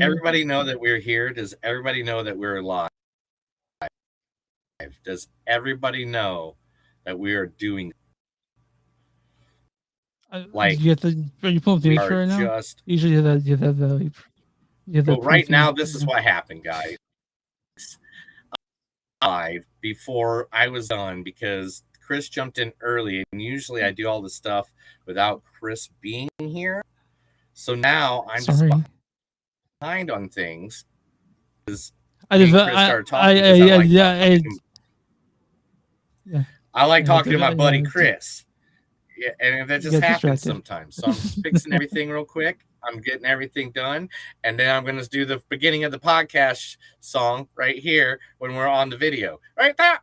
everybody know that we're here? Does everybody know that we're live? Does everybody know that we are doing like you have to? Are you pulling up the we picture are right now? just Usually, you have the well right proofing. now this is what happened, guys. Live before I was done because Chris jumped in early, and usually I do all the stuff without Chris being here. So now I'm just Sorry. behind on things. Because I me just, and Chris started talking because I like talking. Yeah. I like talking to my buddy Yeah, Chris. Yeah, and that you just got happens distracted. sometimes. So I'm just fixing everything real quick. I'm getting everything done, and then I'm going to do the beginning of the podcast song right here when we're on the video. Right there.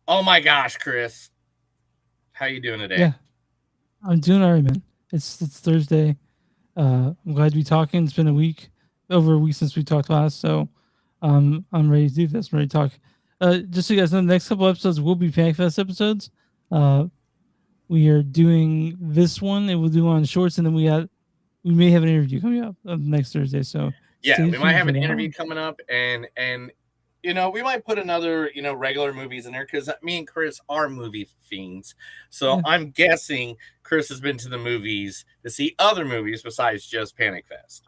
Oh my gosh, Chris. How you doing today? Yeah, I'm doing all right, man. It's Thursday. I'm glad to be talking. It's been over a week since we talked last, so I'm ready to do this. I'm ready to talk. Just so you guys know, the next couple episodes will be Panic Fest episodes. We are doing this one, and we'll do on shorts, and then we may have an interview coming up next Thursday. So yeah, stay we might tuned have for an that interview one. coming up, and we might put another regular movies in there because me and Chris are movie fiends. So Yeah. I'm guessing Chris has been to the movies to see other movies besides just Panic Fest.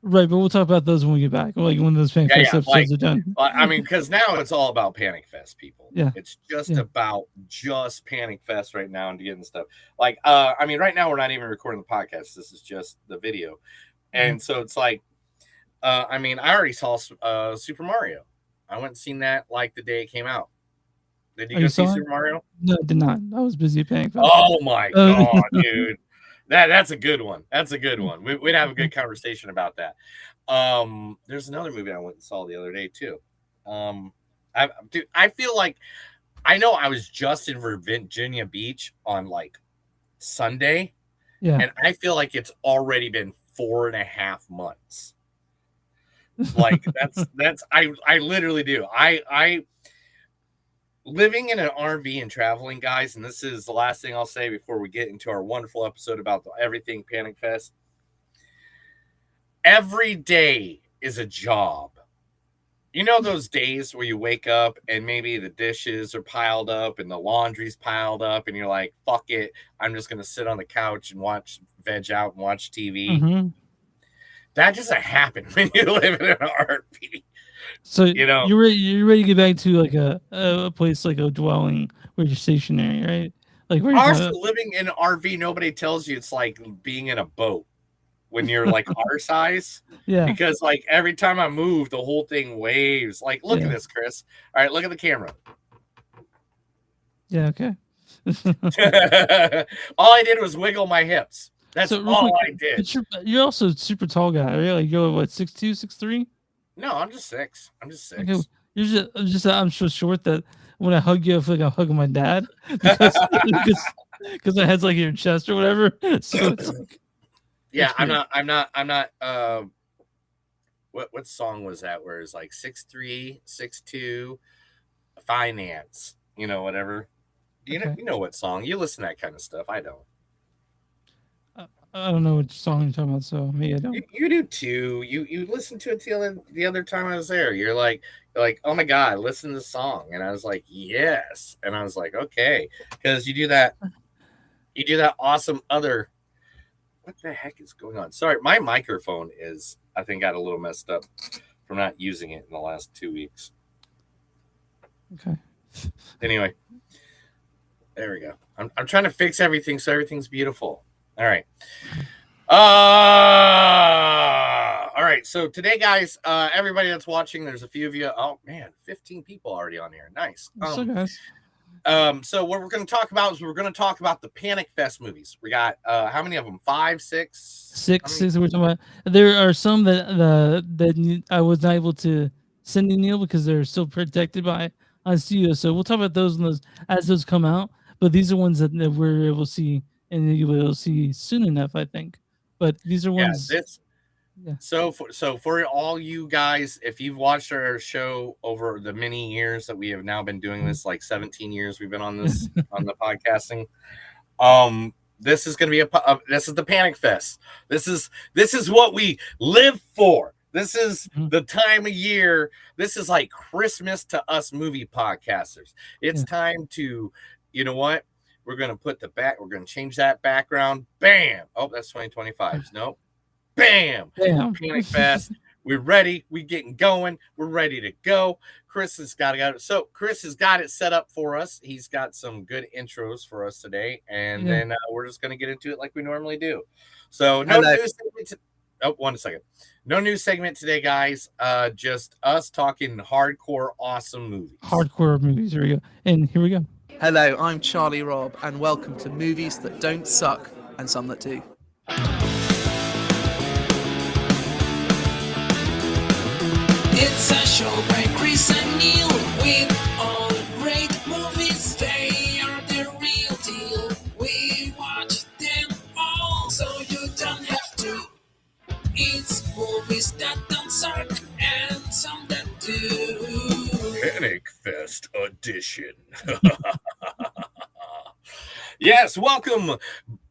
Right, but we'll talk about those when we get back. Like when those Panic Fest episodes are done. I mean, because now it's all about Panic Fest, people. Yeah. It's just Yeah. about just Panic Fest right now and getting stuff. Like, I mean, right now we're not even recording the podcast. This is just the video, and so it's like, I mean, I already saw Super Mario. I went and seen that like the day it came out. Did you Oh, go you see saw it? Super Mario? No, I did not. I was busy at Panic Fest. Oh my god, dude. That's a good one. That's a good one. We'd have a good conversation about that. There's another movie I went and saw the other day too. I feel like I know I was just in Virginia Beach on like Sunday, and I feel like it's already been 4.5 months. Like that's I literally do. I living in an RV and traveling, guys, and this is the last thing I'll say before we get into our wonderful episode about everything Panic Fest. Every day is a job. You know those days where you wake up and maybe the dishes are piled up and the laundry's piled up and you're like, fuck it, I'm just going to sit on the couch and veg out and watch TV. Mm-hmm. That doesn't happen when you live in an RV. So you're ready to get back to like a place, like a dwelling where you're stationary, right? Like where also living in an RV, nobody tells you it's like being in a boat when you're like our size. Yeah. Because like every time I move, the whole thing waves. Like, look at this, Chris. All right, look at the camera. Yeah, okay. All I did was wiggle my hips. That's all I did. But you're also a super tall guy, right? Like you're what, 6'2", 6'3"? No, I'm just 6. I'm just 6. Okay. You're just I'm so short that when I hug you, I feel like I'm hugging my dad because my head's like in your chest or whatever. So it's like, yeah, I'm not. What song was that? Where it's like 6'3", 6'2", finance. You know, whatever. You know what song? You listen to that kind of stuff. I don't. I don't know which song you're talking about, so maybe I don't. You do too. You listened to it the other time I was there. You're like, oh my god, listen to the song, and I was like, yes, and I was like, okay, because you do that awesome other. What the heck is going on? Sorry, my microphone is I think got a little messed up from not using it in the last 2 weeks. Okay. Anyway, there we go. I'm trying to fix everything so everything's beautiful. All right. All right. So today, guys, everybody that's watching, there's a few of you. Oh man, 15 people already on here. Nice. So guys. So what we're going to talk about is we're going to talk about the Panic Fest movies. We got how many of them? 5, 6? Six. We're talking about. There are some that I was not able to send to Neil because they're still protected by on studio. So we'll talk about those as those come out. But these are ones that we're able to see and you will see soon enough, I think. But these are ones. Yeah. So for all you guys, if you've watched our show over the many years that we have now been doing this, like 17 years we've been on this on the podcasting, this is going to be this is the Panic Fest. This is what we live for. This is the time of year. This is like Christmas to us movie podcasters. It's time to, you know what? We're going to put we're going to change that background. Bam. Oh, that's 2025. Nope. Bam. Panic Fest. We're ready. We're getting going. We're ready to go. Chris has got it. So Chris has got it set up for us. He's got some good intros for us today, and then we're just going to get into it like we normally do. So no news segment. Oh, 1 second. No new segment today, guys. Just us talking hardcore, awesome movies. Hardcore movies. Here we go. And here we go. Hello, I'm Charlie Robb, and welcome to Movies That Don't Suck and Some That Do. It's a show by Chris and Neil with all great movies. They are the real deal. We watch them all, so you don't have to. It's movies that don't suck and some that do. Panic Fest edition. Yes, welcome.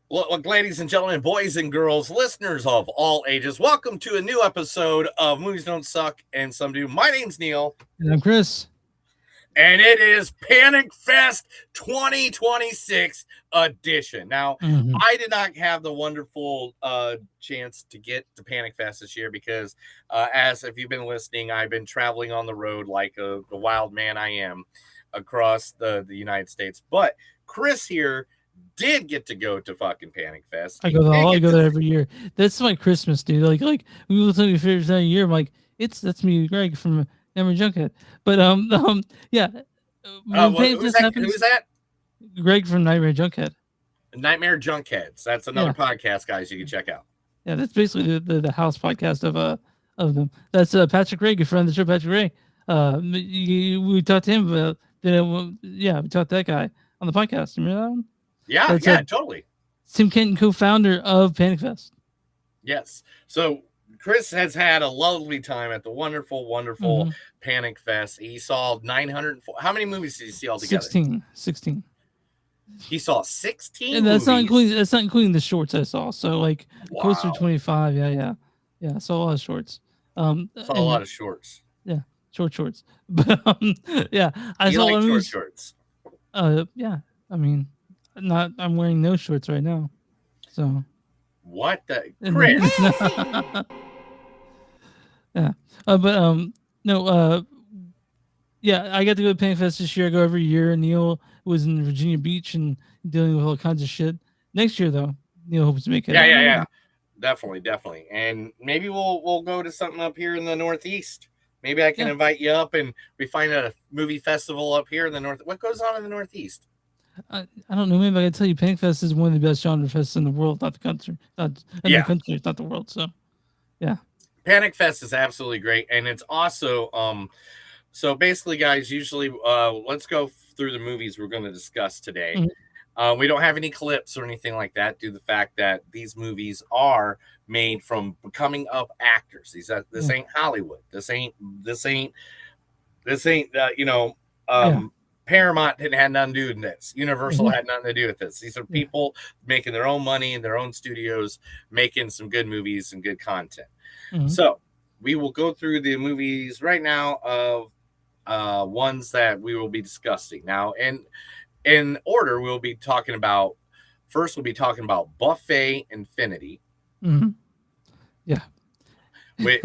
Look, ladies and gentlemen, boys and girls, listeners of all ages, welcome to a new episode of Movies Don't Suck and Some Do. My name's Neil. And I'm Chris. And it is Panic Fest 2026 edition. Now, I did not have the wonderful chance to get to Panic Fest this year because, as if you've been listening, I've been traveling on the road like the wild man I am across the United States. But Chris here did get to go to fucking Panic Fest. I go there every year. That's my Christmas, dude. Like we will tell you favorite time of year. I'm like, that's me, Greg from Nightmare Junkhead. But yeah. Who's that? Greg from Nightmare Junkhead. Nightmare Junkheads. That's another podcast, guys. You can check out. Yeah, that's basically the house podcast of them. That's Patrick Ray, good friend of the show, Patrick Ray. We talked to him about we talked to that guy on the podcast. Remember that one? Yeah, totally. Tim Kenton, co-founder of Panic Fest. Yes. So Chris has had a lovely time at the wonderful Panic Fest. He saw 904. How many movies did he see altogether? 16. He saw 16. And that's movies. Not including the shorts I saw. So like closer to 25. Yeah. I saw a lot of shorts. A lot of shorts. Yeah, shorts. But I saw like shorts. Yeah. I mean, I'm wearing no shorts right now. So what the Chris? Yeah. I got to go to Panic Fest this year. I go every year. Neil was in Virginia Beach and dealing with all kinds of shit. Next year though, Neil hopes to make it. Yeah. Definitely. And maybe we'll go to something up here in the Northeast. Maybe I can invite you up and we find a movie festival up here in the North. What goes on in the Northeast? I don't know. Maybe I can tell you, Panic Fest is one of the best genre fests in the world, not the country. The country, it's not the world. So, yeah. Panic Fest is absolutely great, and it's also so basically, guys. Usually, let's go through the movies we're going to discuss today. We don't have any clips or anything like that, due to the fact that these movies are made from coming up actors. This ain't Hollywood. This ain't Paramount didn't have nothing to do with this. Universal had nothing to do with this. These are people making their own money in their own studios, making some good movies and good content. So we will go through the movies right now of ones that we will be discussing. Now, in order, we'll be talking about Buffet Infinity. Yeah.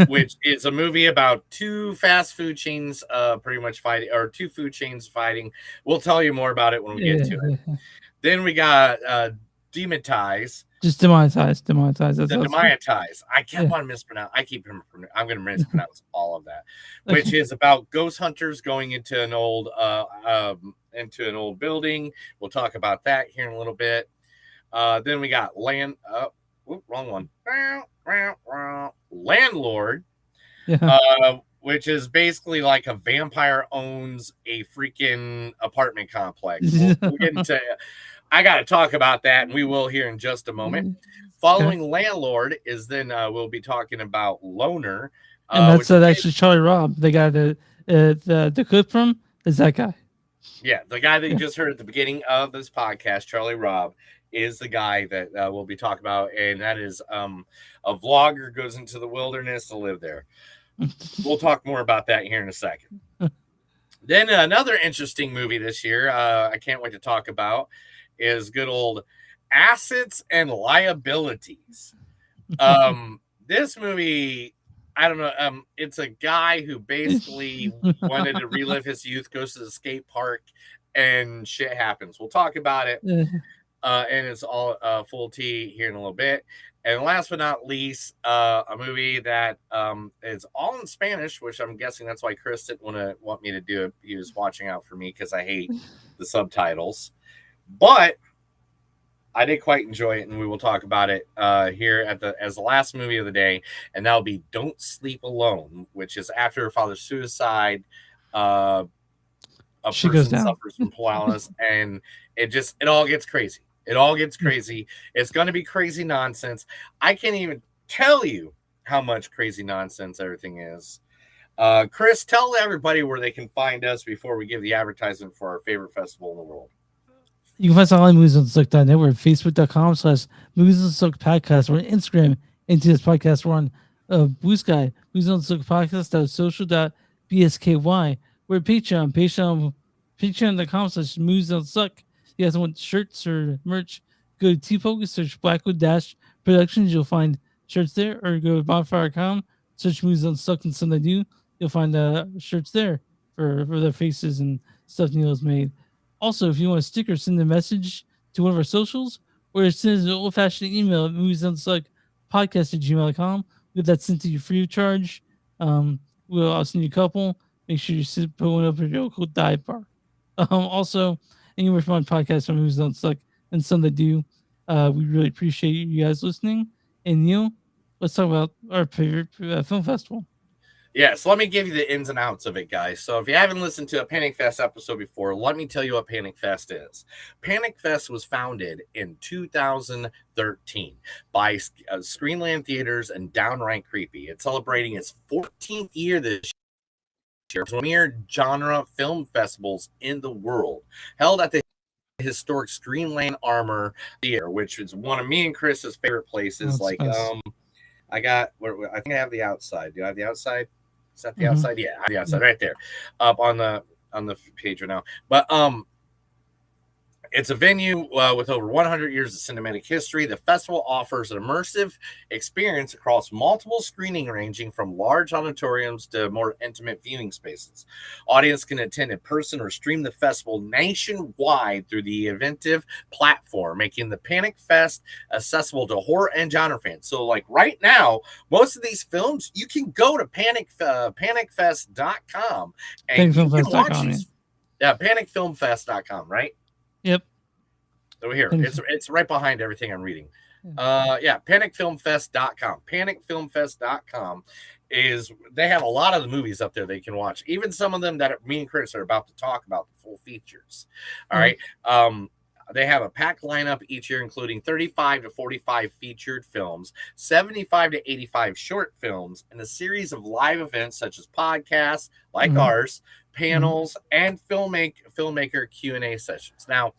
which is a movie about two fast food chains pretty much fighting, or two food chains fighting. We'll tell you more about it when we get to it. Then we got Demonetize. Just Demonetize. Demonetize. I kept on mispronouncing. I'm going to mispronounce all of that. Which is about ghost hunters going into an old into an old building. We'll talk about that here in a little bit. Then we got wrong one. Landlord, which is basically like a vampire owns a freaking apartment complex. We'll get into. I got to talk about that, and we will here in just a moment. Following Landlord is then we'll be talking about Loner. And that's actually Charlie Robb. The guy that the clip from is that guy. Yeah, the guy that you just heard at the beginning of this podcast, Charlie Robb, is the guy that we'll be talking about, and that is a vlogger goes into the wilderness to live there. We'll talk more about that here in a second. Then another interesting movie this year I can't wait to talk about is good old Assets and Liabilities. This movie, I don't know. It's a guy who basically wanted to relive his youth, goes to the skate park, and shit happens. We'll talk about it. And it's all full tea here in a little bit. And last but not least, a movie that is all in Spanish, which I'm guessing that's why Chris didn't want me to do it. He was watching out for me because I hate the subtitles. But I did quite enjoy it, and we will talk about it here as the last movie of the day, and that'll be Don't Sleep Alone, which is after her father's suicide. A She person goes down. suffers from paralysis, and it all gets crazy. It all gets crazy. It's going to be crazy nonsense. I can't even tell you how much crazy nonsense everything is. Chris, tell everybody where they can find us before we give the advertisement for our favorite festival in the world. You can find us all on moviesonsilk.net. We're at facebook.com/Movies on Silk Podcast. We're on Instagram, Into This Podcast. We're on Blue Sky, Movies on Silk Podcast.social.bsky. We're at Patreon, patreon.com/Movies on Silk. You guys want shirts or merch, go to TeePublic, search Blackwood Productions. You'll find shirts there, or go to bonfire.com, search Movies on Silk and Something I Do. You'll find shirts there for their faces and stuff Neil's made. Also, if you want a sticker, send a message to one of our socials, or send an old-fashioned email at moviesonsuckpodcast@gmail.com. We'll get that sent to you free of charge. I'll send you a couple. Make sure you put one up at your local dive bar. Also, anywhere from podcasts from Movies Don't Suck and some that do. We really appreciate you guys listening. And Neil, let's talk about our favorite film festival. Yeah, so let me give you the ins and outs of it, guys. So if you haven't listened to a Panic Fest episode before, let me tell you what Panic Fest is. Panic Fest was founded in 2013 by Screenland Theaters and Downright Creepy. It's celebrating its 14th year this year. Premier genre film festivals in the world, held at the historic Screenland Armour Theater, which is one of me and Chris's favorite places. I think I have the outside. Do I have the outside? Is that the outside? Yeah, the outside right there, up on the page right now. But it's a venue with over 100 years of cinematic history. The festival offers an immersive experience across multiple screening, ranging from large auditoriums to more intimate viewing spaces. Audience can attend in person or stream the festival nationwide through the Eventive platform, making the Panic Fest accessible to horror and genre fans. So, like right now, most of these films, you can go to panicfest.com and you can watch these. Yeah, panicfilmfest.com, right? Yep. Over here. It's right behind everything I'm reading. Panicfilmfest.com. Panicfilmfest.com they have a lot of the movies up there they can watch. Even some of them that me and Chris are about to talk about, the full features. All right. They have a packed lineup each year, including 35 to 45 featured films, 75 to 85 short films, and a series of live events such as podcasts like ours, panels, and filmmaker Q&A sessions. Now,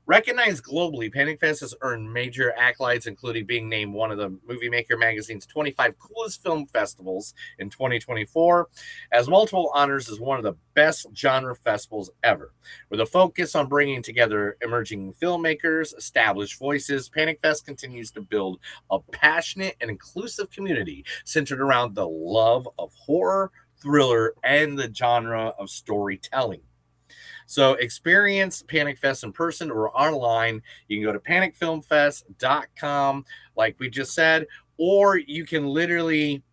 recognized globally, Panic Fest has earned major accolades, including being named one of the Movie Maker magazine's 25 coolest film festivals in 2024, as multiple honors as one of the best genre festivals ever. With a focus on bringing together emerging filmmakers, established voices, Panic Fest continues to build a passionate and inclusive community centered around the love of horror, thriller, and the genre of storytelling. So experience Panic Fest in person or online. You can go to panicfilmfest.com, like we just said, or you can literally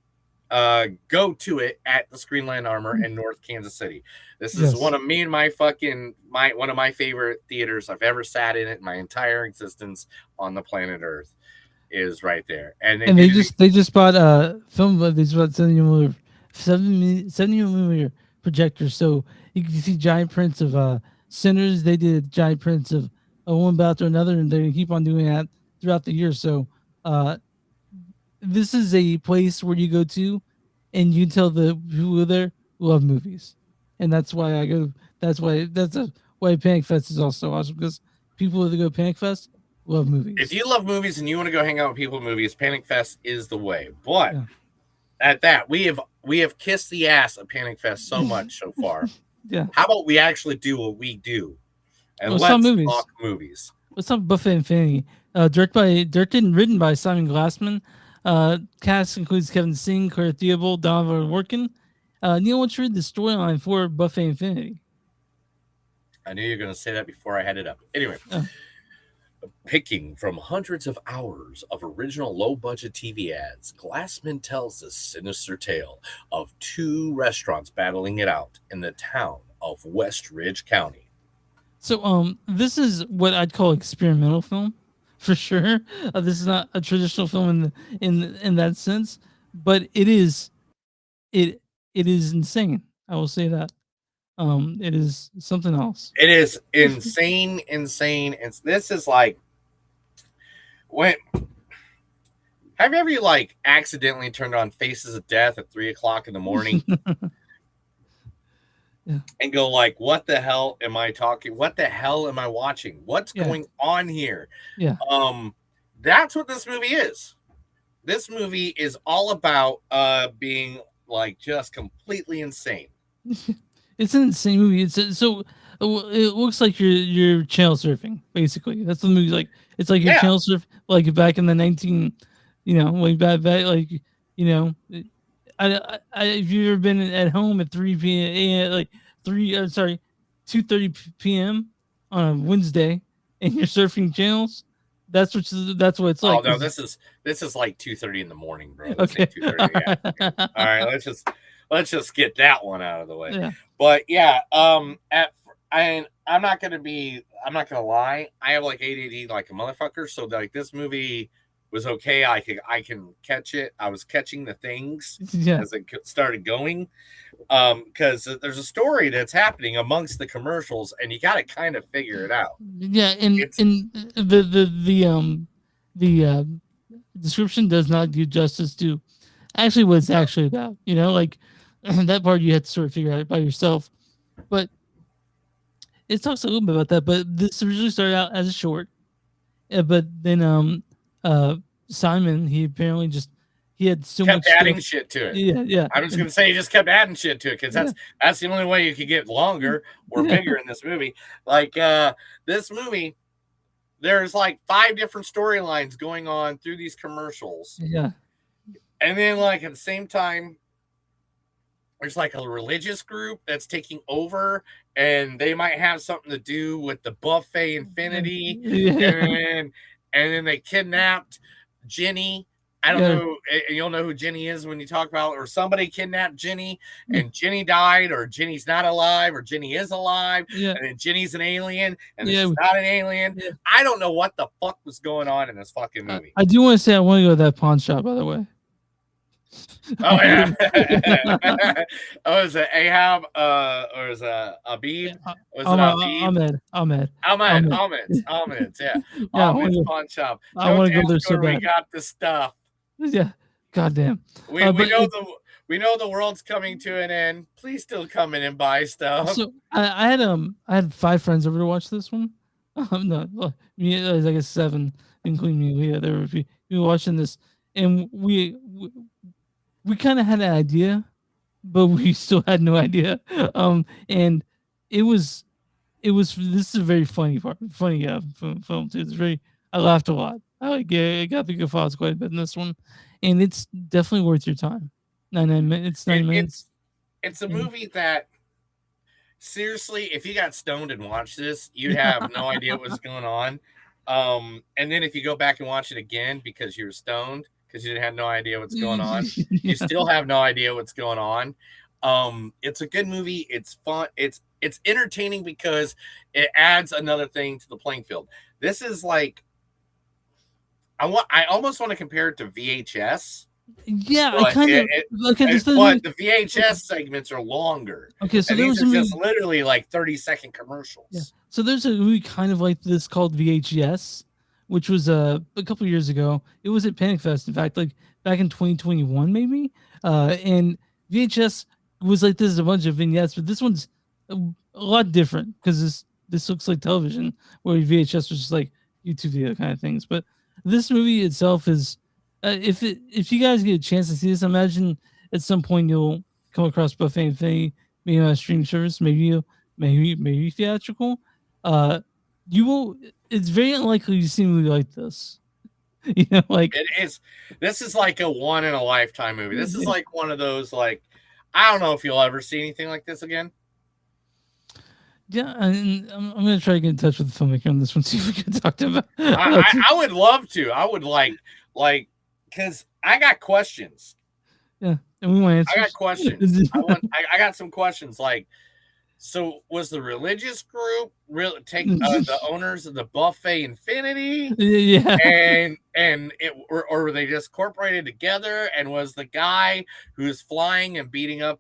go to it at the Screenland Armor in North Kansas City. This is one of me and my one of my favorite theaters. I've ever sat in it my entire existence on the planet Earth is right there. And they just bought film. They just bought 70mm projectors, so you can see giant prints of Sinners. They did giant prints of one about to another, and they keep on doing that throughout the year. So this is a place where you go to, and you can tell the people there love movies, and that's why I go. That's why Panic Fest is also awesome, because people that go Panic Fest love movies. If you love movies and you want to go hang out with people with movies, Panic Fest is the way. But at that, we have kissed the ass of Panic Fest so much so far. Yeah. How about we actually do what we do and let's talk movies? What's up, Buffet Infinity? Directed and written by Simon Glassman. Cast includes Kevin Singh, Claire Theobald, Donovan Workin. Neil, what's read the storyline for Buffet Infinity? I knew you were going to say that before I had it up. Anyway, picking from hundreds of hours of original low-budget TV ads, Glassman tells this sinister tale of two restaurants battling it out in the town of West Ridge County. So, this is what I'd call experimental film, for sure. This is not a traditional film in that sense, but it is insane. I will say that. It is something else. It is insane. This is like, when have you ever like accidentally turned on Faces of Death at 3:00 in the morning and go like, what the hell am I talking? What the hell am I watching? What's going on here? Yeah. That's what this movie is. This movie is all about being like just completely insane. It's an insane movie. So it looks like you're channel surfing, basically. That's the movie. Like, it's like you're channel surf, like back in the 19, like back like, if you've ever been at home at 3 p.m. like 2:30 p.m. on a Wednesday, and you're surfing channels, that's what it's like. Oh no, this is like 2:30 in the morning, bro. Okay. 2:30, yeah. All right, let's just get that one out of the way. Yeah. But yeah, I'm not gonna lie. I have like ADD like a motherfucker. So like this movie was okay. I can catch it. I was catching the things as it started going. Because there's a story that's happening amongst the commercials, and you got to kind of figure it out. Yeah, and the description does not do justice to actually what it's actually about. Like that part you had to sort of figure out by yourself. But it talks a little bit about that. But this originally started out as a short, but then Simon, he apparently he had so kept much adding shit to it. Yeah. I'm just gonna say he just kept adding shit to it because that's the only way you could get longer or bigger in this movie. Like this movie, there's like 5 different storylines going on through these commercials. Yeah. And then like at the same time, there's like a religious group that's taking over, and they might have something to do with the Buffet Infinity. And then they kidnapped Jenny. I don't know. You'll know who Jenny is when you talk about, or somebody kidnapped Jenny and Jenny died, or Jenny's not alive, or Jenny is alive. And then Jenny's an alien and she's not an alien. I don't know what the fuck was going on in this fucking movie. I do want to say I want to go to that pawn shop, by the way. Oh yeah. Oh, is it Ahab? Or is it Abib? Was it Ahmed? Ahmed's, yeah. Ahmed's pawn shop. I want to go there so bad. We got the stuff. Yeah. Goddamn. We know the world's coming to an end. Please still come in and buy stuff. So I had 5 friends over to watch this one. No, me, I guess 7, including me. Leah. We were watching this, and we kind of had an idea, but we still had no idea. And it was this is a very funny film too. It's very, I laughed a lot. I got the guffaws quite a bit in this one, and it's definitely worth your time. 9 minutes. 9 minutes. It's a movie that, seriously, if you got stoned and watched this, you'd have no idea what was going on. And then if you go back and watch it again because you're stoned, because you had no idea what's going on. You still have no idea what's going on. It's a good movie. It's fun. It's entertaining because it adds another thing to the playing field. This is like I almost want to compare it to VHS. Yeah, I kind of okay. But the VHS segments are longer. Okay, so these are just literally like 30-second commercials. Yeah. So there's a movie kind of like this called VHS, which was a couple years ago. It was at Panic Fest, in fact, like back in 2021, maybe. And VHS was like this is a bunch of vignettes, but this one's a lot different because this looks like television, where VHS was just like YouTube video kind of things. But this movie itself is, if you guys get a chance to see this, imagine at some point you'll come across Buffet Infinity, maybe on a streaming service, maybe theatrical. You will. It's very unlikely you see a movie like this. You know, like it is. This is like a one in a lifetime movie. This is like one of those like. I don't know if you'll ever see anything like this again. Yeah, and I'm going to try to get in touch with the filmmaker on this one, see if we can talk to him. I would love to. I would like, because I got questions. Yeah, and we want answers. I got questions. I got some questions. Like, so was the religious group really take the owners of the Buffet Infinity? Yeah, and it or were they just incorporated together? And was the guy who's flying and beating up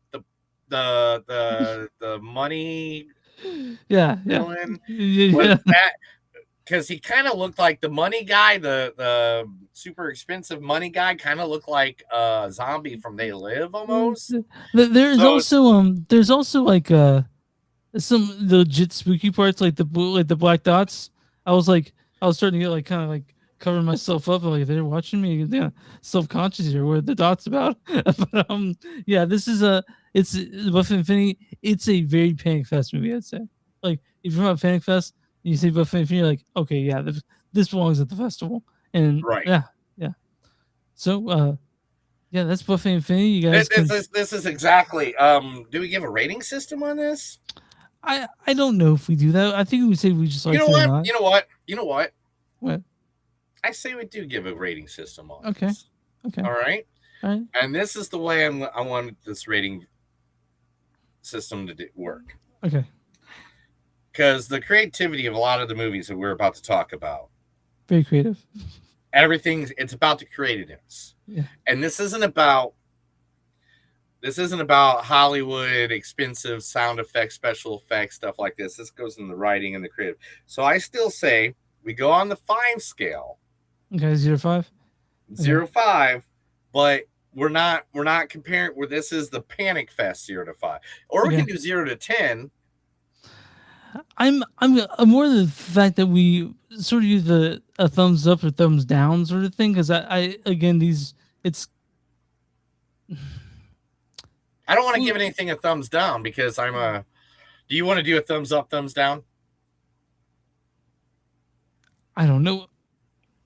the money? Yeah. Because he kind of looked like the money guy, the super expensive money guy, kind of looked like a zombie from They Live almost. There's also like some legit spooky parts, like the black dots. I was starting to get like kind of like covering myself up, like they're watching me. Yeah, self-conscious here. What are the dots about? But yeah, this is it's Buffet Infinity. It's a very Panic Fest movie, I'd say. Like if you're at Panic Fest and you see Buffet Infinity, you're like, okay, yeah, this belongs at the festival. And right, yeah. So yeah, that's Buffet Infinity. You guys, this is exactly. Do we give a rating system on this? I don't know if we do that. I think we say we just like. You know what? What? I say we do give a rating system on. Okay. This. Okay. All right. All right. And this is the way I want this rating system to work. Okay. Because the creativity of a lot of the movies that we're about to talk about, very creative. It's about the creativeness. Yeah. And this isn't about Hollywood expensive sound effects, special effects, stuff like this. This goes in the writing and the creative. So I still say we go on the 5 scale. Okay, 0 to 5. 0 to 5, but we're not comparing where this is the Panic Fest 0 to 5. Or we can do 0 to 10. I'm more the fact that we sort of use a thumbs up or thumbs down sort of thing, because I again I don't want to give anything a thumbs down because do you want to do a thumbs up, thumbs down? I don't know.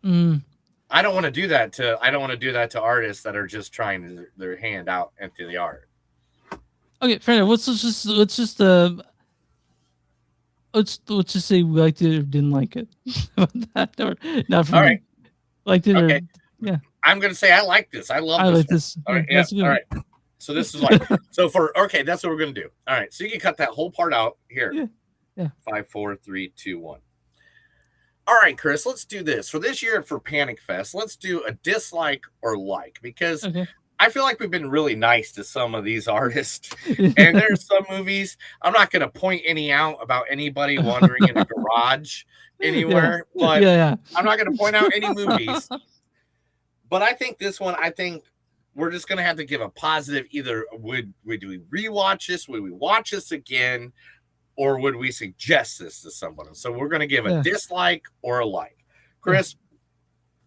I don't want to do that to artists that are just trying their hand out into the art. Okay, fair enough. Let's just say we liked it or didn't like it. That or not for all me. Right. Liked it okay. or yeah. I'm gonna say I like this. I love this. All right, yeah. All right. So this is like that's what we're gonna do. All right. So you can cut that whole part out here. Yeah. 5, 4, 3, 2, 1. All right, Chris, let's do this. For this year for Panic Fest, let's do a dislike or like, because I feel like we've been really nice to some of these artists. And there's some movies, I'm not going to point any out about anybody wandering in a garage anywhere, but I'm not going to point out any movies. But I think this one, we're just going to have to give a positive. Either would we rewatch this? Would we watch this again? Or would we suggest this to someone? So we're going to give a dislike or a like. Chris,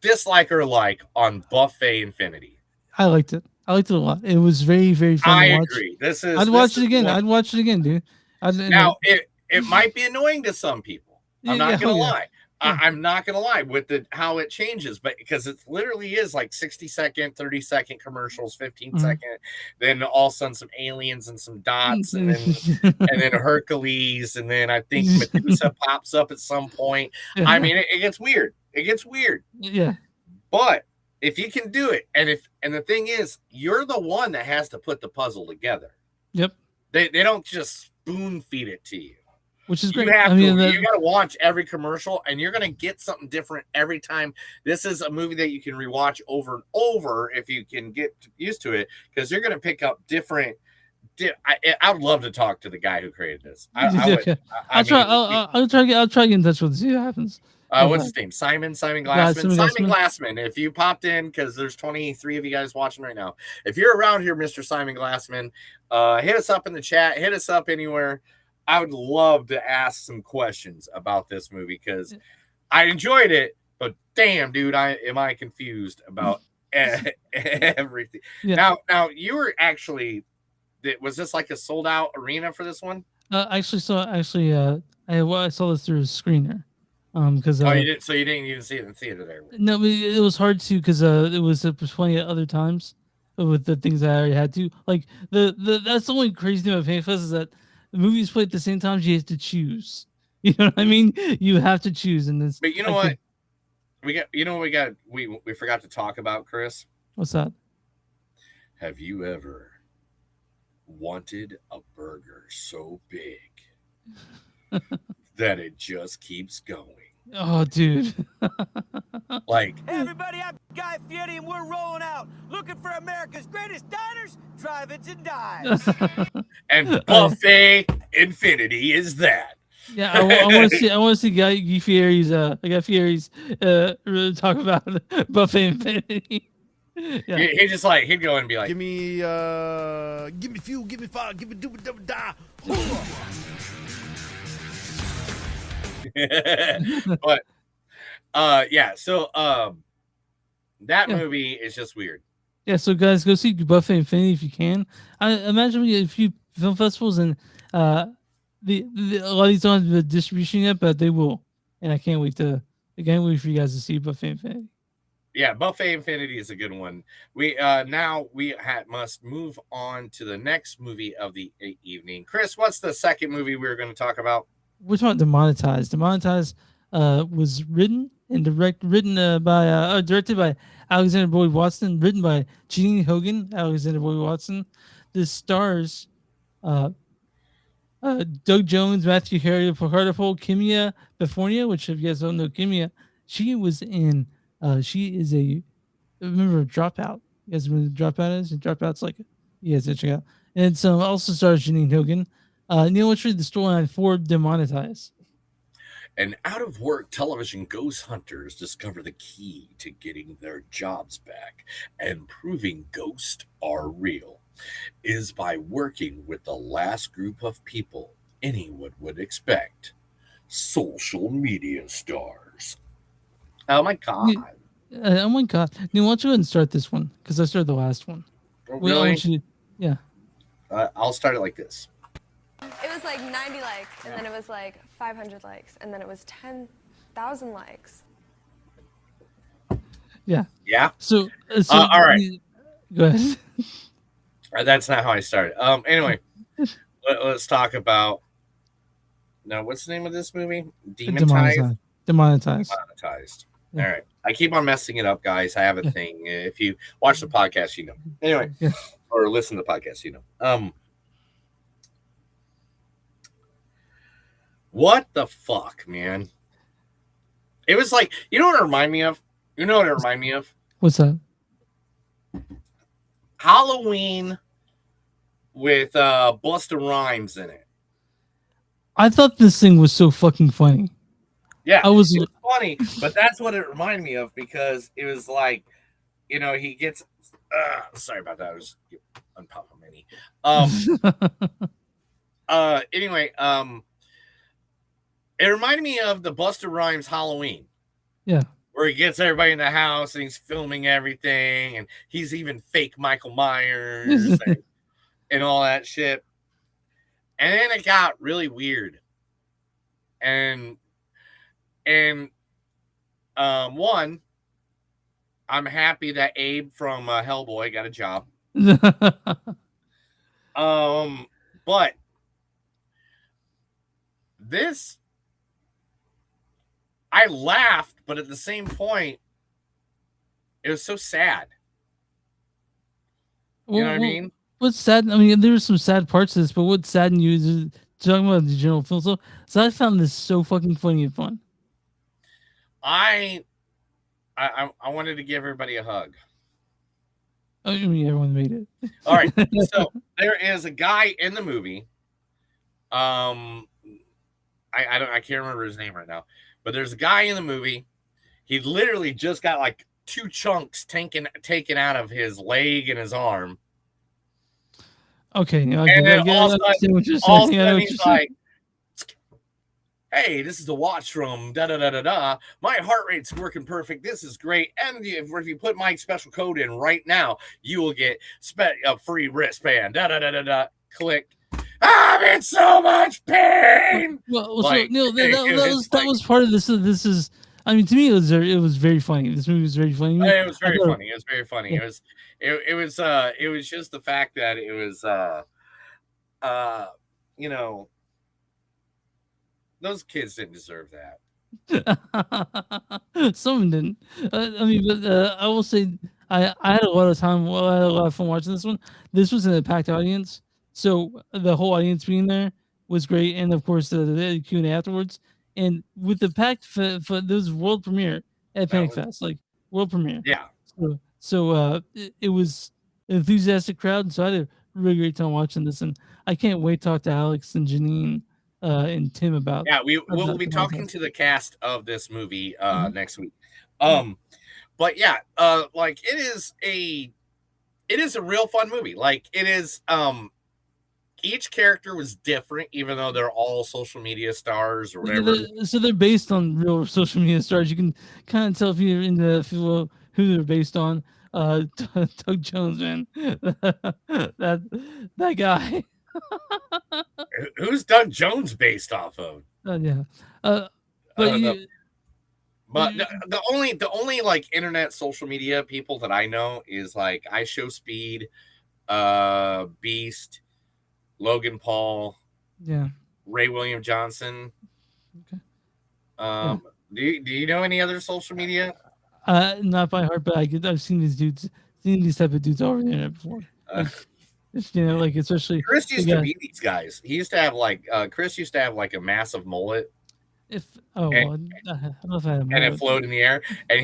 dislike or like on Buffet Infinity? I liked it. I liked it a lot. It was very, very fun to watch. I agree. I'd watch it again. I'd watch it again, dude. It might be annoying to some people. I'm not going to lie. I'm not going to lie with how it changes, but because it literally is like 60-second, 30-second commercials, 15-second, then all of a sudden some aliens and some dots, and then Hercules, and then I think Medusa pops up at some point. I mean, it gets weird. It gets weird. Yeah. But if you can do it, and the thing is, you're the one that has to put the puzzle together. Yep. They don't just spoon feed it to you. Which is great. You have you got to watch every commercial, and you're going to get something different every time. This is a movie that you can rewatch over and over if you can get used to it, because you're going to pick up different. I would love to talk to the guy who created this. I'll try to get in touch with you. See what happens. What's his name? Simon Glassman. Simon Glassman. If you popped in, because there's 23 of you guys watching right now. If you're around here, Mr. Simon Glassman, hit us up in the chat. Hit us up anywhere. I would love to ask some questions about this movie, because I enjoyed it, but damn, dude, am I confused about everything. Yeah. Now you were actually, was this like a sold out arena for this one? I saw this through a screener. Because you didn't even see it in the theater there. No, it was hard to, because it was plenty at other times with the things that I already had to. Like that's the only crazy thing about FanFest is that the movies play at the same time. You have to choose. You know what I mean? You have to choose, and this. But you know what? We forgot to talk about, Chris. What's that? Have you ever wanted a burger so big that it just keeps going? Oh, dude. Like, hey, everybody, I'm Guy Fieri, and we're rolling out looking for America's greatest diners, drive-ins, and dives. And Buffet Infinity is that. Yeah, I want to see Guy Fieri's talk about Buffet Infinity. Yeah. He'd go and be like, give me fuel, give me fire, give me da. But that movie is just weird. Yeah, so guys, go see Buffet Infinity if you can. I imagine a few film festivals, and a lot of these don't have the distribution yet, but they will. And I can't wait for you guys to see Buffet Infinity. Yeah, Buffet Infinity is a good one. We must move on to the next movie of the evening. Chris, what's the second movie we're going to talk about? We're talking Demonetized. Demonetized was written and directed by Alexander Boyd Watson, written by Jeanine Hogan, Alexander Boyd Watson. This stars Doug Jones, Matthew Harry, Ricardo, Kimia Befornia, which if you guys don't know Kimia, she was in she is a member of Dropout. You guys remember what Dropout is? And Dropout's like, you guys check it out. And so also stars Jeanine Hogan. Neil, let's read the storyline for Demonetized. And out-of-work television ghost hunters discover the key to getting their jobs back and proving ghosts are real is by working with the last group of people anyone would expect: social media stars. Oh my god! Oh my god! Neil, why don't you go ahead and start this one, because I started the last one. Oh, really? Yeah. I'll start it like this. It was like 90 likes, and then it was like 500 likes, and then it was 10,000 likes. Yeah. Yeah. So all right. Go ahead. That's not how I started. Anyway, let's talk about. Now, what's the name of this movie? Demonetized. Demonetized. Yeah. All right. I keep on messing it up, guys. I have a thing. If you watch the podcast, you know. Anyway, or listen to the podcast, you know. What the fuck, man? It was like, you know what it reminded me of? You know what it reminded me of? What's that? Halloween with Busta Rhymes in it. I thought this thing was so fucking funny. Yeah, it was funny, but that's what it reminded me of, because it was like, you know, he gets. Sorry about that. I was unpopping mini. Anyway, it reminded me of the Busta Rhymes Halloween. Yeah. Where he gets everybody in the house and he's filming everything, and he's even fake Michael Myers and all that shit. And then it got really weird. And one, I'm happy that Abe from Hellboy got a job. But this, I laughed, but at the same point, It was so sad. Well, You know what I mean? What's sad? I mean, there were some sad parts of this, but what saddened you is talking about the general film. So I found this so fucking funny and fun. I wanted to give everybody a hug. I mean, everyone made it. All right. So there is a guy in the movie. I can't remember his name right now, but there's a guy in the movie. He literally just got like 2 chunks taken out of his leg and his arm. Okay, And then all of a sudden he's like, "Hey, this is the watch from da da da da da. My heart rate's working perfect. This is great. And if you put my special code in right now, you will get a free wristband. Da da da da da. Click. I'm in so much pain." Well, like, so, Neil, that was part of this. This is. I mean, to me, it was very funny. This movie was very funny. It was very funny. It was very funny. Yeah. It was just the fact that it was you know, those kids didn't deserve that. Some didn't. I mean, but I will say I had a lot of time. Well, I had a lot of fun watching this one. This was in a packed audience, so the whole audience being there was great, and of course the Q&A afterwards. And with the packed for those world premiere at Panic Fest, like world premiere. Yeah. So it was an enthusiastic crowd, and so I had a really great time watching this, and I can't wait to talk to Alex and Janine and Tim about. Yeah, we'll be talking to the cast of this movie next week. But yeah, like it is a real fun movie. Like it is each character was different, even though they're all social media stars or whatever. So they're based on real social media stars. You can kind of tell if you're into who they're based on. Doug Jones, man, that guy. Who's Doug Jones based off of? Yeah, but the only like internet social media people that I know is like iShowSpeed, Beast, Logan Paul, yeah, Ray William Johnson. Okay. Do you know any other social media? Not by heart, but I've seen these type of dudes over there before. Like especially Chris used to be these guys. He used to have like Chris used to have like a massive mullet. I don't know if I had a mullet. And it floated in the air, and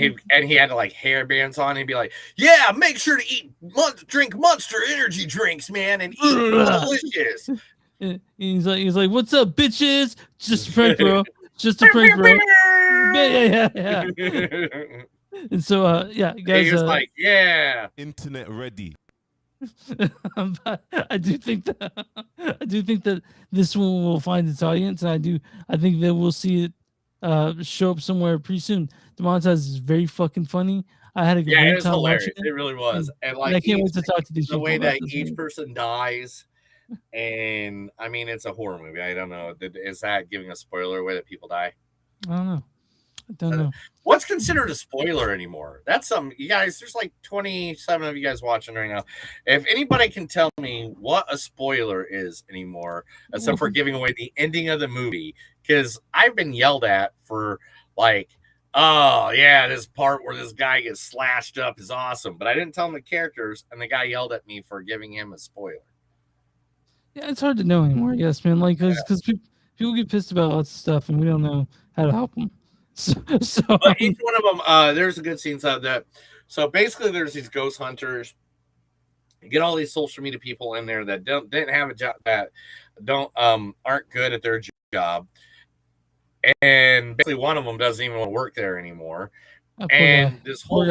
he had like hair bands on. He'd be like, "Yeah, make sure to drink Monster energy drinks, man, and eat delicious." He's like, "What's up, bitches? Just a prank, bro. Just a prank, bro." Yeah. And so, yeah, guys. He was like, "Yeah, internet ready." I do think that this one will find its audience, and I think that we'll see it show up somewhere pretty soon. The montage is very fucking funny. I had a great time hilarious. watching it. It really was, and like I can't wait to talk to these people. The way that each person dies, and I mean, it's a horror movie. I don't know. Is that giving a spoiler away that people die? I don't know. What's considered a spoiler anymore? That's you guys. There's like 27 of you guys watching right now. If anybody can tell me what a spoiler is anymore, except for giving away the ending of the movie, because I've been yelled at for like, "Oh yeah, this part where this guy gets slashed up is awesome," but I didn't tell him the characters, and the guy yelled at me for giving him a spoiler. Yeah, it's hard to know anymore. Yes, man. Like because people get pissed about lots of stuff, and we don't know how to help them. So but each one of them, there's a good scenes of that. So basically, there's these ghost hunters. You get all these social media people in there that didn't have a job, that aren't good at their job, and basically one of them doesn't even want to work there anymore. And this whole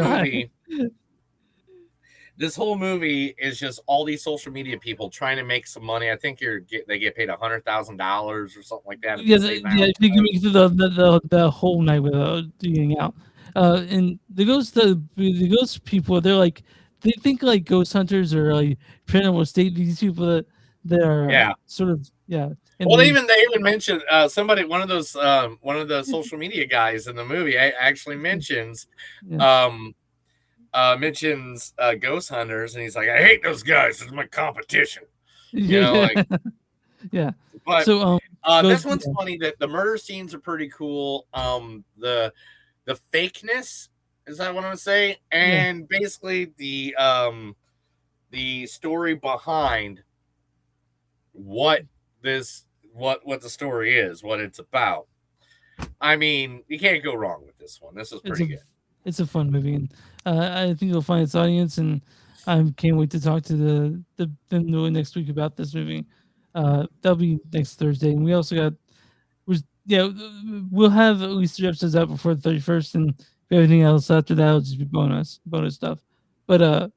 movie is just all these social media people trying to make some money. I think they get paid $100,000 or something like that. Yeah, they can make it through the whole night without getting out. And the ghost people, they think like ghost hunters or like paranormal state. These people that are sort of And they even mentioned one of the social media guys in the movie actually mentions. Mentions ghost hunters, and he's like, "I hate those guys. It's my competition." You know, like, yeah. But so this one's funny. That the murder scenes are pretty cool. The fakeness Is that what I'm saying? And basically the story behind what the story is, what it's about. I mean, you can't go wrong with this one. This is pretty good. It's a fun movie, and I think it'll find its audience, and I can't wait to talk to them next week about this movie. That'll be next Thursday, and we also got we'll have at least 3 episodes out before the 31st, and everything else after that will just be bonus stuff. But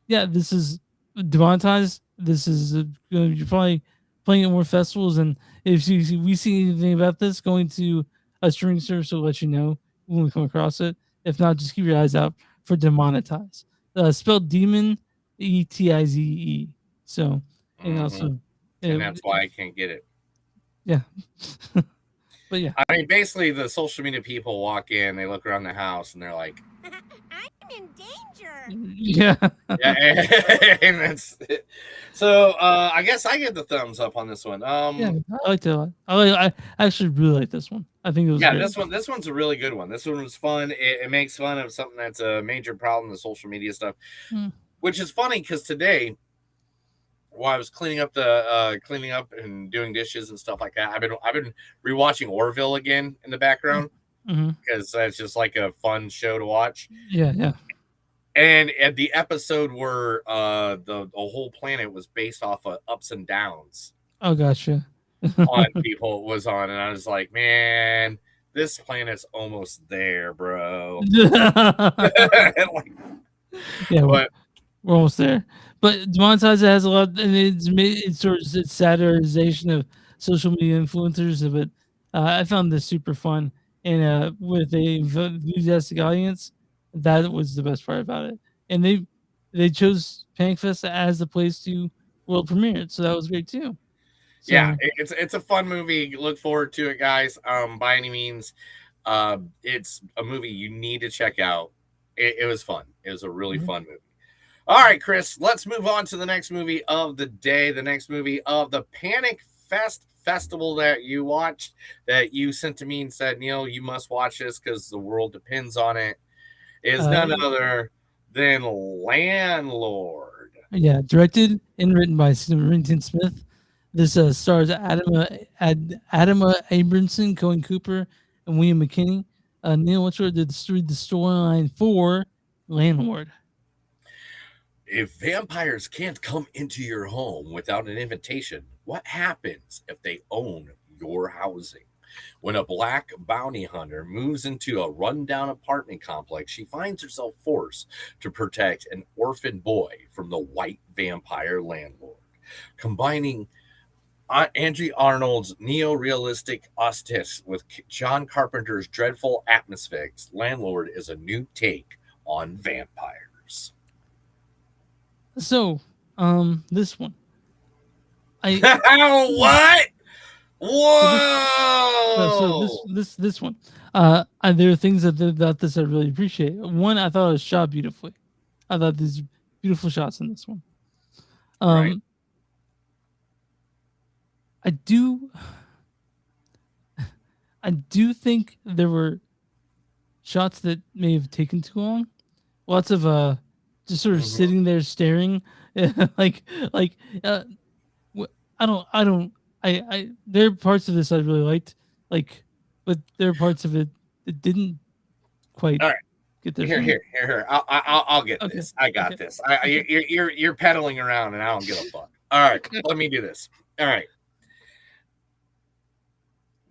this is Demonetized. This is going to be probably playing at more festivals, and if we see anything about this, going to a streaming service will let you know when we come across it. If not, just keep your eyes out for Demonetized. Spelled Demon, Etize. So, and also, and that's why I can't get it. Yeah. But yeah, I mean, basically, the social media people walk in, they look around the house, and they're like, "I'm in danger." Yeah. And that's it. So I guess I get the thumbs up on this one. Yeah, I liked it a lot. I actually really like this one. I think it was great. This one's a really good one. This one was fun. It makes fun of something that's a major problem, the social media stuff, which is funny because today, while I was cleaning up and doing dishes and stuff like that, I've been rewatching Orville again in the background because that's just like a fun show to watch. Yeah. And at the episode where the whole planet was based off of ups and downs. Oh, gotcha. On people was on, and I was like, man, this planet's almost there, bro. We're almost there. But Demonetized has a lot, and it's sort of satirization of social media influencers. But I found this super fun, and with a enthusiastic audience, that was the best part about it. And they chose PanicFest as the place to world premiere it, so that was great too. So, yeah, it's a fun movie. Look forward to it, guys. By any means, it's a movie you need to check out. It was fun. It was a really fun movie. All right, Chris, let's move on to the next movie of the day. The next movie of the Panic Fest festival that you watched, that you sent to me and said, Neil, you must watch this because the world depends on it, is none other than Landlord. Yeah, directed and written by Remington Smith. This stars Adama Abramson, Cohen Cooper, and William McKinney. Neil, what's the storyline for Landlord? If vampires can't come into your home without an invitation, what happens if they own your housing? When a black bounty hunter moves into a rundown apartment complex, she finds herself forced to protect an orphan boy from the white vampire landlord. Combining Andrew Arnold's neo-realistic aesthetics with John Carpenter's dreadful atmospherics, Landlord is a new take on vampires. So, this one. What? Whoa! So this one. There are things about this I really appreciate. One, I thought it was shot beautifully. I thought there's beautiful shots in this one. Right. I do think there were shots that may have taken too long. Lots of just sort of sitting there staring, I there are parts of this I really liked, but there are parts of it that didn't quite. All right. Get there. Here. I'll get this. I got this. You're pedaling around, and I don't give a fuck. All right, let me do this. All right.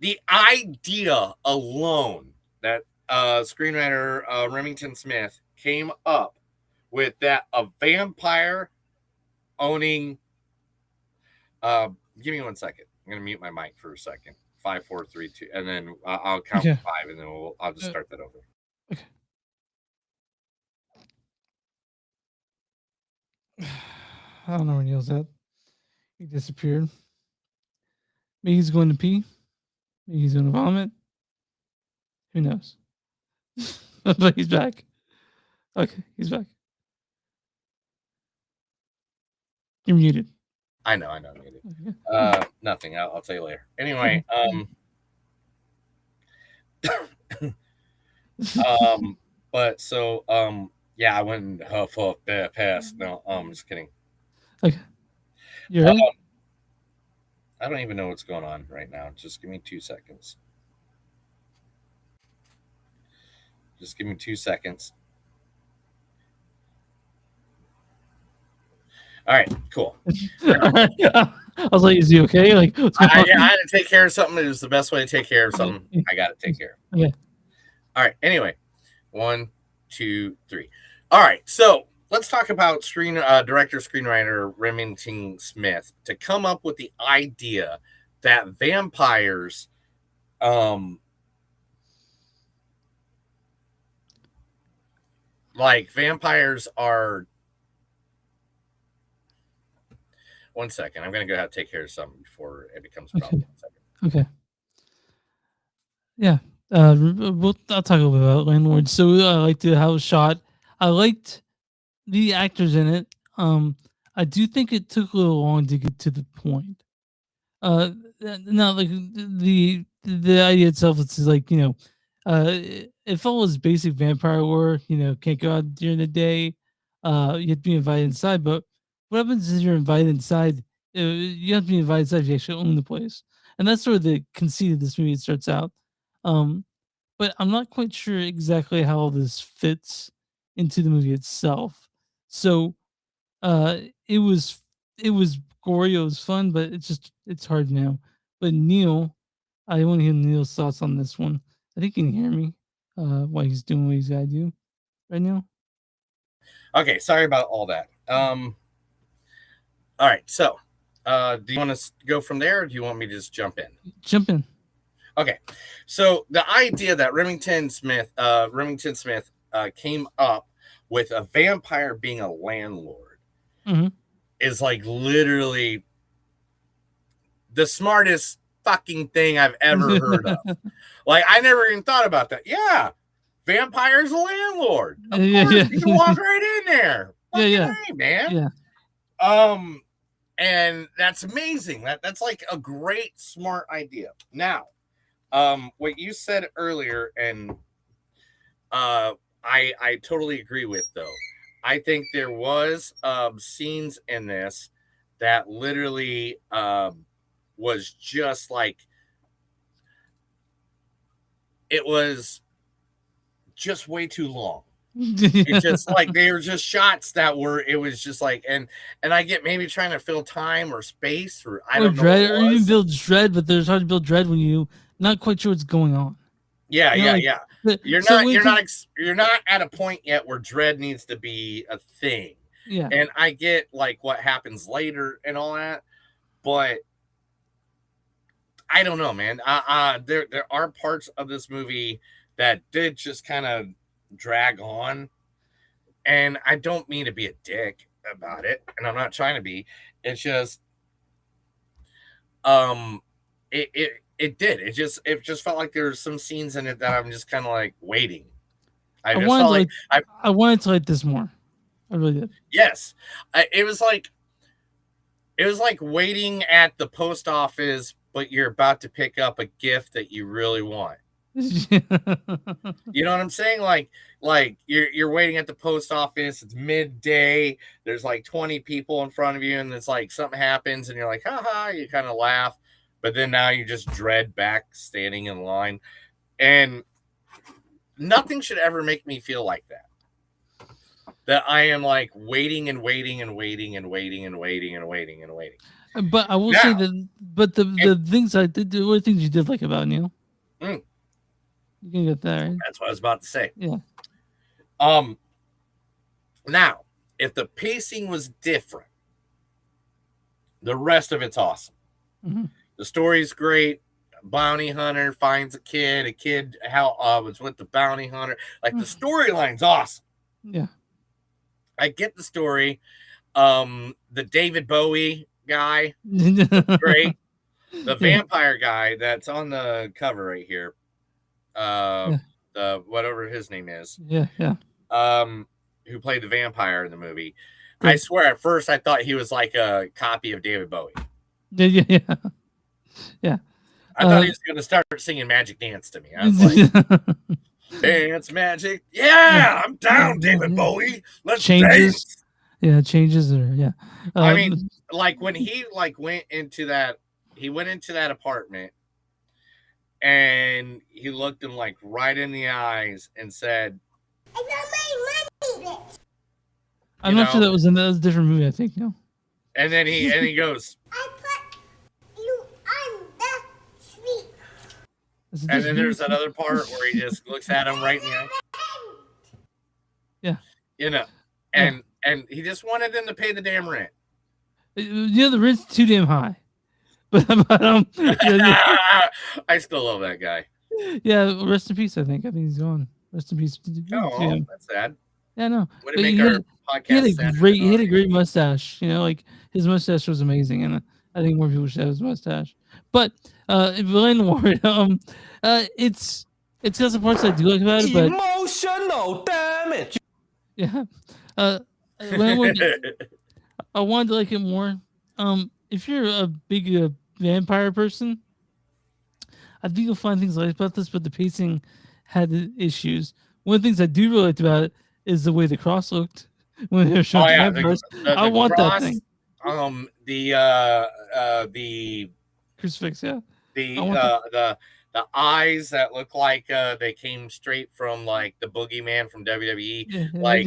The idea alone that screenwriter Remington Smith came up with, that a vampire owning. Give me 1 second. I'm gonna mute my mic for a second. 5, 4, 3, 2, and then I'll count to 5, and then I'll just start that over. Okay. I don't know where Neil's at. He disappeared. Maybe he's going to pee. Maybe he's going to vomit. Who knows? But he's back. Okay, he's back. You're muted. I know, I'm muted. Nothing. I'll tell you later. Anyway, But so yeah, I went huff pass. No, just kidding. Okay. You ready? I don't even know what's going on right now. Just give me 2 seconds. Just give me 2 seconds. All right, cool. I was like, "Is he okay?" Like, what's going on? I had to take care of something. It was the best way to take care of something. I got to take care of. Okay. All right. Anyway, 1, 2, 3. All right. So let's talk about director, screenwriter Remington Smith to come up with the idea that vampires, vampires are. One second. I'm going to go ahead and take care of something before it becomes a problem. Okay. Yeah. I'll talk a little bit about Landlord. So I liked how it was shot. I liked the actors in it. I do think it took a little long to get to the point. Not like the idea itself. It's like, it follows basic vampire lore. Can't go out during the day. You have to be invited inside. But what happens is you're invited inside? You have to be invited inside if you actually own the place, and that's sort of the conceit of this movie. It starts out, but I'm not quite sure exactly how all this fits into the movie itself. So, it was gory, it was fun, but it's hard now. But Neil, I want to hear Neil's thoughts on this one. I think you can hear me while he's doing what he's got to do right now. Okay, sorry about all that. All right, so do you want to go from there, or do you want me to just jump in? Jump in. Okay, so the idea that Remington Smith came up with a vampire being a landlord is like literally the smartest fucking thing I've ever heard of. Like, I never even thought about that. Yeah, vampire's a landlord. Of course, you can walk right in there. Yeah, hey, man. Yeah. And that's amazing. That's like a great, smart idea. Now, what you said earlier, and I totally agree with, though. I think there was scenes in this that literally was just like, it was just way too long. It's just like they were just shots that were, it was just like, and I get maybe trying to fill time or space, or I don't know, dread, or even build dread, but there's hard to build dread when you not quite sure what's going on. Yeah. You're not at a point yet where dread needs to be a thing. Yeah. And I get like what happens later and all that, but I don't know, man. There are parts of this movie that did just kind of drag on, and I don't mean to be a dick about it, and I'm not trying to be. It's just it did. It just felt like there were some scenes in it that I'm just kind of like waiting. I wanted to like this more. I really did. Yes. It was like waiting at the post office, but you're about to pick up a gift that you really want. You know what I'm saying? Like you're waiting at the post office. It's midday. There's like 20 people in front of you, and it's like something happens, and you're like, haha, you kind of laugh, but then now you just dread back standing in line, and nothing should ever make me feel like that. That I am like waiting and waiting and waiting and waiting and waiting and waiting and waiting. But I will say that. But the things I did, what things you did like about Neil? You can get that, right? That's what I was about to say. Yeah. Now, if the pacing was different, the rest of it's awesome. Mm-hmm. The story's great. Bounty hunter finds a kid was with the bounty hunter. Like, the storyline's awesome. Yeah. I get the story. The David Bowie guy, great. The vampire guy that's on the cover right here. The whatever his name is. Yeah. Who played the vampire in the movie. Yeah. I swear at first I thought he was like a copy of David Bowie. Yeah. I thought he was going to start singing Magic Dance to me. I was like, Dance magic. Yeah, I'm down, David Bowie. Let's Changes. dance. Yeah, changes are yeah. I mean, like when he went into that apartment and he looked him like right in the eyes and said, I got my money, bitch. I'm not sure that was a different movie. I think no. And then he goes, I put you on the street. and then there's that other part where he just looks at him right in the eye. Yeah. You know, and he just wanted them to pay the damn rent. The rent's too damn high. But I still love that guy. Yeah, rest in peace. I think he's gone. Rest in peace. Oh, that's sad. Yeah, no. Would it make our podcast he had a great mustache. Like his mustache was amazing, and I think more people should have his mustache. But Villain Ward, it's got some parts I do like about it, but Emotional damage. yeah, I wanted to like it more. If you're a big vampire person, I think you'll find things like about this, but the pacing had issues. One of the things I do really like about it is the way the cross looked when they were showing vampires. I want cross, that thing. The crucifix, yeah. The eyes that look like they came straight from like the boogeyman from WWE, like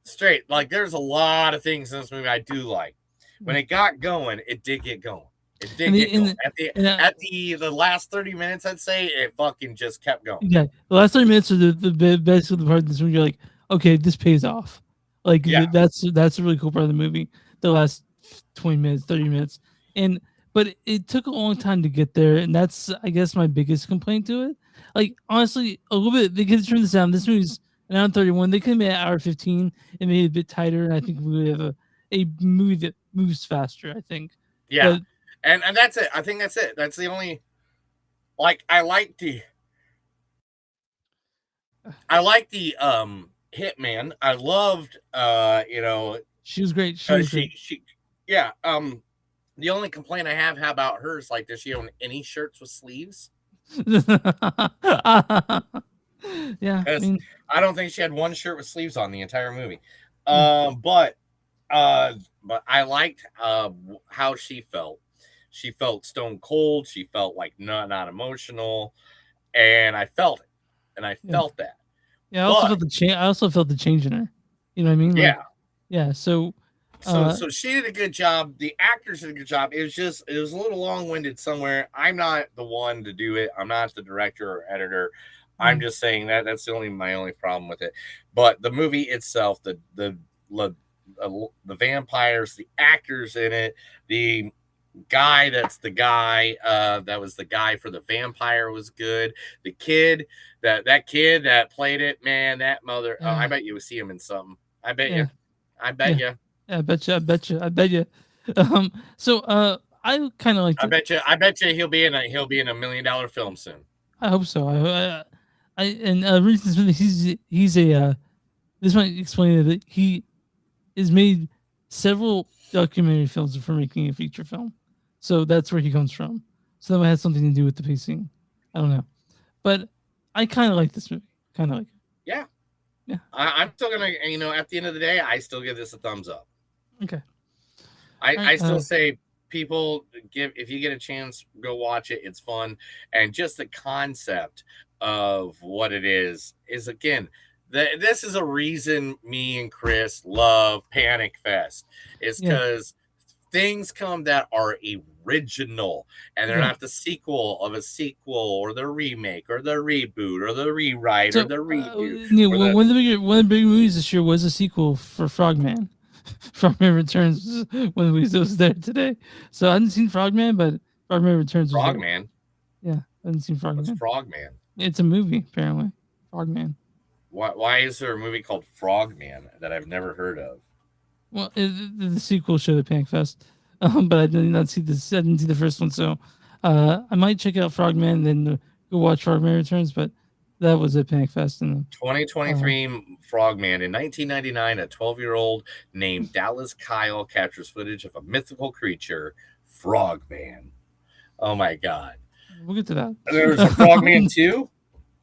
straight. Like there's a lot of things in this movie I do like. When it got going, it did get going. It did get going. At the last 30 minutes, I'd say it fucking just kept going. Yeah, the last 30 minutes are the best of the part of this movie. You're like, okay, this pays off. Like that's a really cool part of the movie. The last 20 minutes, 30 minutes, but it took a long time to get there, and that's I guess my biggest complaint to it. Like honestly, a little bit they could trim this down. This movie's an hour 31. They could have made it hour 15 and made it a bit tighter, and I think we would have a movie that moves faster. I think. Yeah. But, and that's it. I think that's it. That's the only. Like I like the Hitman. I loved she was great. Yeah. The only complaint I have about her is like, does she own any shirts with sleeves? Yeah. I don't think she had one shirt with sleeves on the entire movie. But I liked how she felt. She felt stone cold. She felt like not emotional, and I felt it, and I felt that. Yeah, I also felt the change in her. You know what I mean? Like, yeah. So she did a good job. The actors did a good job. It was a little long-winded somewhere. I'm not the one to do it. I'm not the director or editor. I'm just saying that's my only problem with it. But the movie itself, the vampires, the actors in it, the guy that's the guy that was the guy for the vampire was good. The kid that kid that played it, man, that mother. I bet you would see him in something. I bet you. I bet you. I bet you. So I kind of like. I bet you he'll be in a $1 million film soon. I hope so. Reese Smith, he's a. This might explain that he has made several documentary films for making a feature film, so that's where he comes from. So that might have something to do with the pacing. I don't know, but I kind of like this movie. Kind of like it. Yeah. I'm still gonna, at the end of the day, I still give this a thumbs up. Okay. I still say people if you get a chance, go watch it. It's fun, and just the concept of what it is again. This is a reason me and Chris love Panic Fest. It's because things come that are original, and they're not the sequel of a sequel, or the remake, or the reboot, or the rewrite, or the redo. One of the big movies this year was a sequel for Frogman. Frogman Returns. One of the movies that was there today. So I hadn't seen Frogman, but Frogman Returns. Frogman. Yeah, I hadn't seen Frogman. What's Frogman? It's a movie, apparently. Frogman. Why is there a movie called Frogman that I've never heard of? Well, the sequel showed at Panic Fest, but I did not see this. I didn't see the first one, so I might check out Frogman, then go watch Frogman Returns. But that was at Panic Fest. 2023 Frogman. In 1999, a 12-year-old named Dallas Kyle captures footage of a mythical creature, Frogman. Oh my God! We'll get to that. There's a Frogman 2.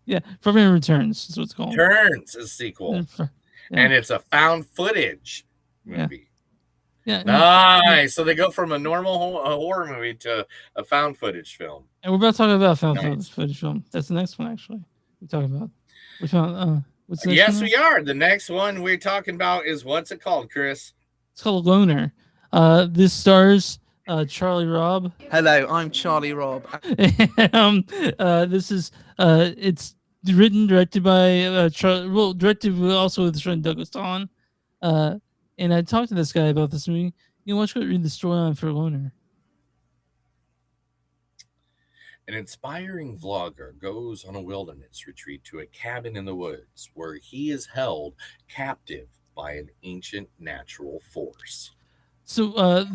Yeah, Frogman Returns is what's called. Returns is a sequel. Yeah. And it's a found footage movie. Yeah. Nice. So they go from a normal horror movie to a found footage film. And we're about to talk about found footage film. That's the next one, actually. We're talking about. Which one? What's the next Yes, one? we are. The next one we're talking about is, what's it called, Chris? It's called Loner. This stars Charlie Robb. Hello, I'm Charlie Robb. This is it's written, directed by directed also with friend Douglas Don. And I talked to this guy about this movie. You know, let's go read the storyline for Loner. An inspiring vlogger goes on a wilderness retreat to a cabin in the woods where he is held captive by an ancient natural force. So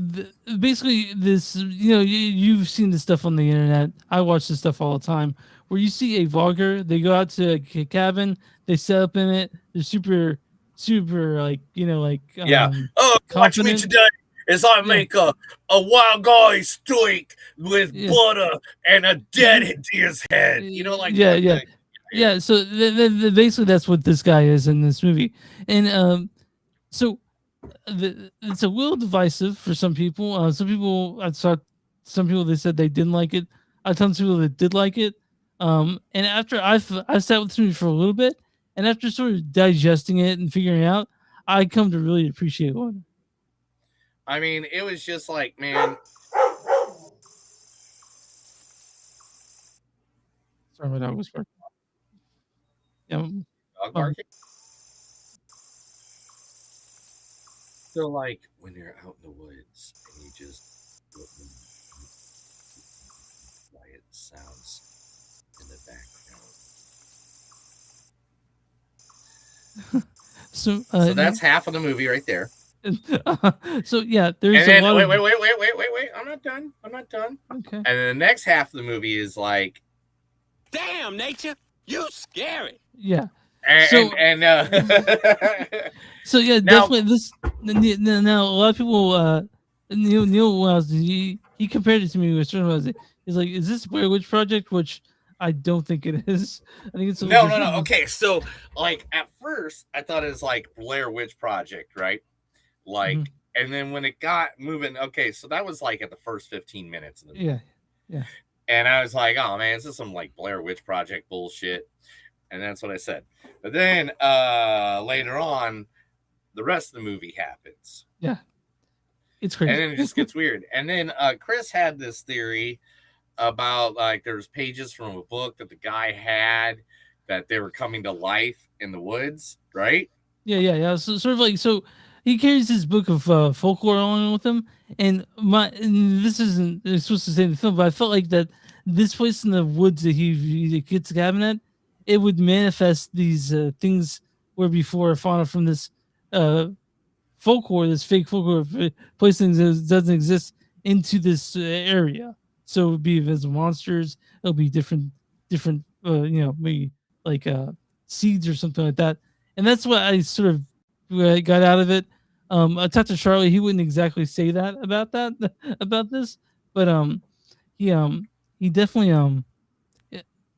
basically this, you've seen this stuff on the internet. I watch this stuff all the time where you see a vlogger, they go out to a cabin, they set up in it, they're super like, Watch me today as I make a wild guy steak with butter and a dead deer's head. Yeah. So basically that's what this guy is in this movie. And so it's a little divisive for some people. Some people, I saw some people, they said they didn't like it. I saw some people that did like it. And after I sat with this movie for a little bit, and after sort of digesting it and figuring it out, I come to really appreciate one. I mean, it was just like, man. Sorry about that whisper. Yeah. Dog barking? So, like, when you're out in the woods and you just quiet sounds in the background. So that's half of the movie right there. So yeah, there's and then, a lot wait. I'm not done. Okay. And then the next half of the movie is like, damn, nature, you scary. Yeah. So yeah, now, definitely this. Now a lot of people, Neil Wells, he compared it to me with certain ones. He's like, "Is this Blair Witch Project?" Which I don't think it is. I think it's no. Okay, so like at first I thought it was like Blair Witch Project, right? Like, and then when it got moving, okay, so that was like at the first 15 minutes of the movie. Yeah. And I was like, oh man, this is some like Blair Witch Project bullshit. And that's what I said. But then later on, the rest of the movie happens. Yeah. It's crazy. And then it just gets weird. And then Chris had this theory about like there's pages from a book that the guy had that they were coming to life in the woods, right? Yeah. So sort of like, so he carries his book of folklore along with him, and this isn't supposed to say in the film, but I felt like that this place in the woods that he gets a cabin at, it would manifest these things where before fauna from this folklore, this fake folklore place that doesn't exist into this area. So it would be invisible monsters. It'll be different, maybe like seeds or something like that. And that's what I sort of got out of it. I talked to Charlie. He wouldn't exactly say that about this, but he definitely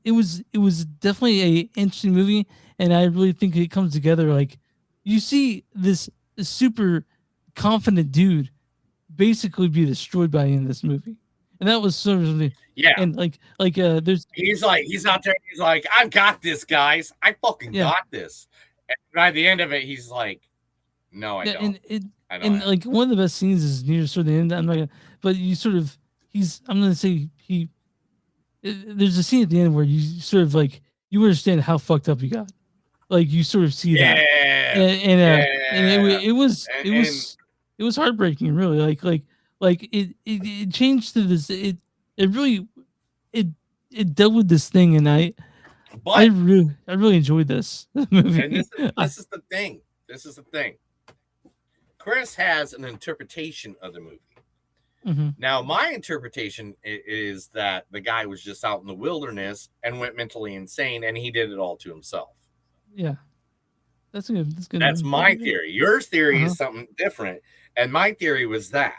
it was definitely a interesting movie, and I really think it comes together. Like, you see this super confident dude basically be destroyed by the end of this movie, and that was sort of and there's he's out there, he's like, I've got this, guys, I fucking got this, and by the end of it he's like, no, I don't. And like one of the best scenes is near sort of the end. I'm not gonna, but you sort of I'm gonna say there's a scene at the end where you sort of like you understand how fucked up you got, like you sort of see that, and it was heartbreaking, really. Like it changed to this. It really dealt with this thing, and I really enjoyed this movie. And this is the thing. This is the thing. Chris has an interpretation of the movie. Mm-hmm. Now, my interpretation is that the guy was just out in the wilderness and went mentally insane, and he did it all to himself. Yeah, that's good. That's my theory. Your theory is something different, and my theory was that.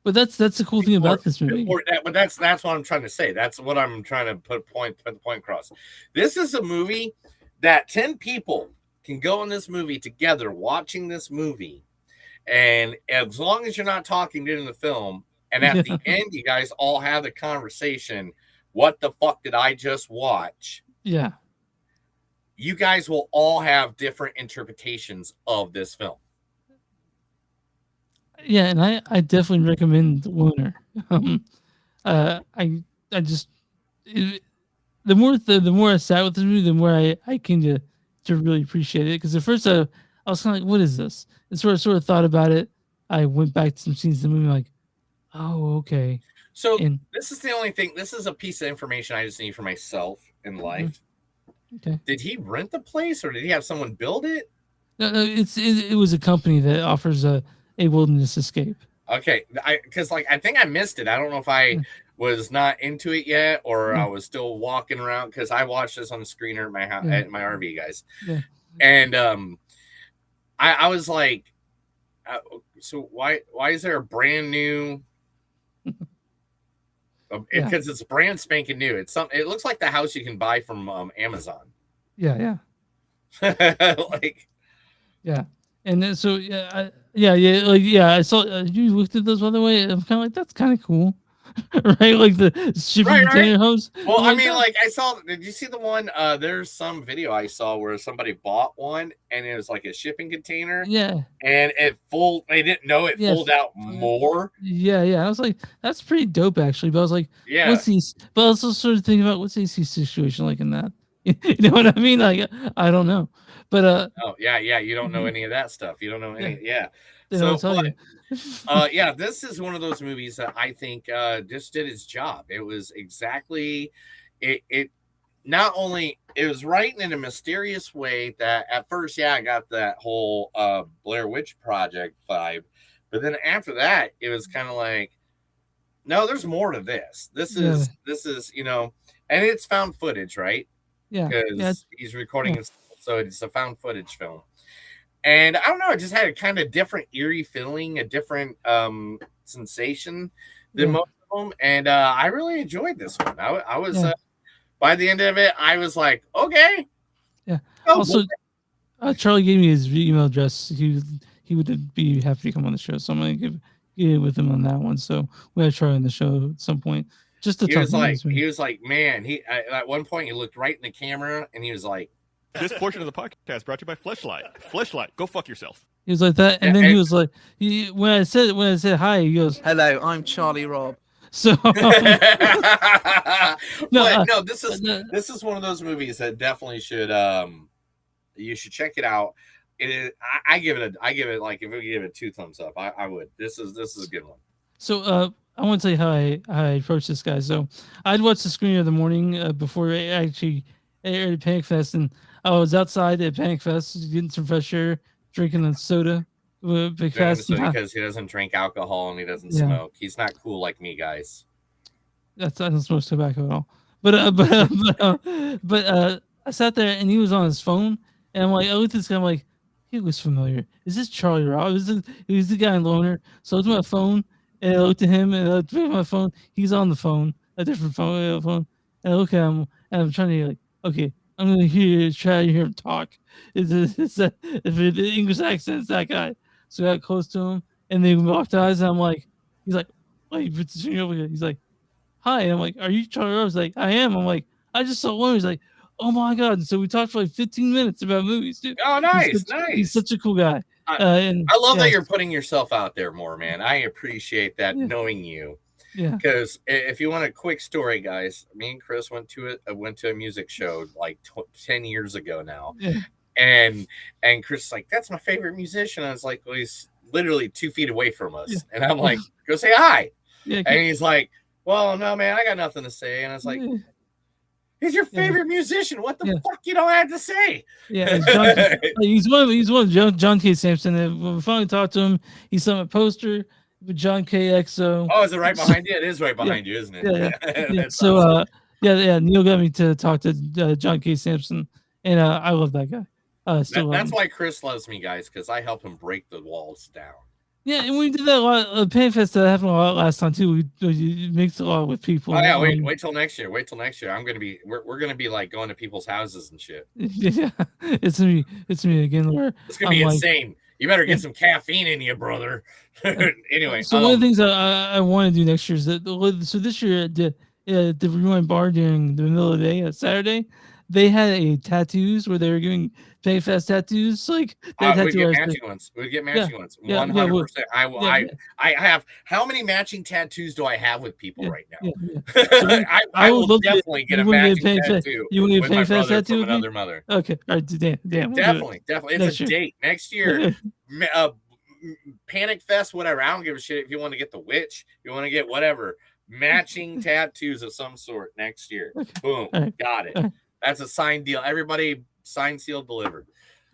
But that's the cool thing about this movie. But that's what I'm trying to say. That's what I'm trying to put the point across. This is a movie that 10 people can go in this movie together watching this movie, and as long as you're not talking during the film, and at the end you guys all have the conversation, what the fuck did I just watch? Yeah. You guys will all have different interpretations of this film. Yeah, and I definitely recommend Lunar. I just the more I sat with this movie, the more I came to really appreciate it. Because at first I was kind of like, what is this? And sort of thought about it. I went back to some scenes in the movie, like, oh, okay. So this is the only thing. This is a piece of information I just need for myself in life. Okay. Did he rent the place, or did he have someone build it? No, it was a company that offers a wilderness escape. Okay, because I think I missed it. I don't know if I was not into it yet, or I was still walking around, because I watched this on the screener at my house, at my RV, guys. Yeah. And I was like, so why is there a brand new? Because it's brand spanking new. It looks like the house you can buy from Amazon. Yeah. Yeah. And then so I saw you looked at those, by the way. I'm kind of like, that's kind of cool. Right, like the shipping container hose. Well, I mean, I saw. Did you see the one? There's some video I saw where somebody bought one, and it was like a shipping container. Yeah, and they didn't know it folded out more. Yeah. I was like, that's pretty dope, actually. But I was like, yeah. But I was also sort of thinking about what's AC's situation like in that. You know what I mean? Like, I don't know, but oh yeah, you don't know any of that stuff. You don't know any. Yeah. Yeah, this is one of those movies that I think just did its job. It was exactly it. Not only it was writing in a mysterious way that at first, I got that whole Blair Witch Project vibe, but then after that, it was kind of like, no, there's more to this. This is and it's found footage, right? Yeah, because he's recording it, so it's a found footage film. And I don't know, it just had a kind of different eerie feeling, a different sensation than most of them. And I really enjoyed this one. I was by the end of it, I was like, okay. Yeah. Also, Charlie gave me his email address. He would be happy to come on the show, so I'm gonna get with him on that one. So we have Charlie on the show at some point. Just to talk. He was like, man. At one point he looked right in the camera and he was like, this portion of the podcast brought to you by Fleshlight. Fleshlight, go fuck yourself. He was like that, and then he was like, when I said hi, he goes, "Hello, I'm Charlie Robb." So, this is one of those movies that definitely should you should check it out. It is, I give it like, if we give it 2 thumbs up, I would. This is a good one. So I want to tell you how I approached this guy. So I'd watched the screener of the morning before I actually aired at Panic Fest, and I was outside at Panic Fest getting some fresh air, drinking a soda. Because he doesn't drink alcohol and he doesn't smoke. He's not cool like me, guys. I don't smoke tobacco at all. But I sat there and he was on his phone, and I'm like, I looked at this guy, I'm like, he looks familiar. Is this Charlie Robb? He was the guy in Loner. So I looked at my phone and I looked at him and I looked at my phone. He's on the phone, a different phone. And I look at him and I'm trying to like, okay, I'm gonna try to hear him talk. If the English accent's that guy. So I got close to him and they walked eyes and I'm like, he's like, he's like, hi. And I'm like, are you Charlie Robb? He's like, I am. I'm like, I just saw one. He's like, oh my God. And so we talked for like 15 minutes about movies, dude. Oh, nice. He's such a cool guy. I love that you're putting yourself out there more, man. I appreciate that, knowing you. Yeah. Because if you want a quick story, guys, me and Chris went to a music show like 10 years ago now. Yeah. And Chris is like, that's my favorite musician. I was like, well, he's literally 2 feet away from us. Yeah. And I'm like, go say hi. Yeah, and he's like, well, no, man, I got nothing to say. And I was like, he's your favorite musician. What the fuck you don't have to say? Yeah, he's one of John K. Sampson. And when we finally talked to him, he saw a poster with John K. XO. Oh, is it right behind you? It is right behind you, isn't it? Yeah. So awesome. Neil got me to talk to John K. Sampson, and I love that guy. That's why Chris loves me, guys, because I help him break the walls down. Yeah, and we did that a lot. PanFest that happened a lot last time too. We mixed a lot with people. Oh yeah, wait till next year. Wait till next year. We're gonna be like going to people's houses and shit. Yeah, it's me again. Where it's gonna be insane. You better get some caffeine in you, brother. Anyway, so one of the things I want to do next year is that so this year at the Rewind Bar during the middle of the day, Saturday, they had a tattoos where they were giving PayFest tattoos. Like we get matching ones. We get matching ones. 100%. I have how many matching tattoos do I have with people right now? So I will definitely get a matching tattoo. You want to get a PayFest tattoo with another mother? Okay, all right, damn. Definitely. It's a date next year. Panic Fest, whatever. I don't give a shit if you want to get the witch. You want to get whatever matching tattoos of some sort next year. Boom, got it. That's a signed deal. Everybody signed, sealed, delivered.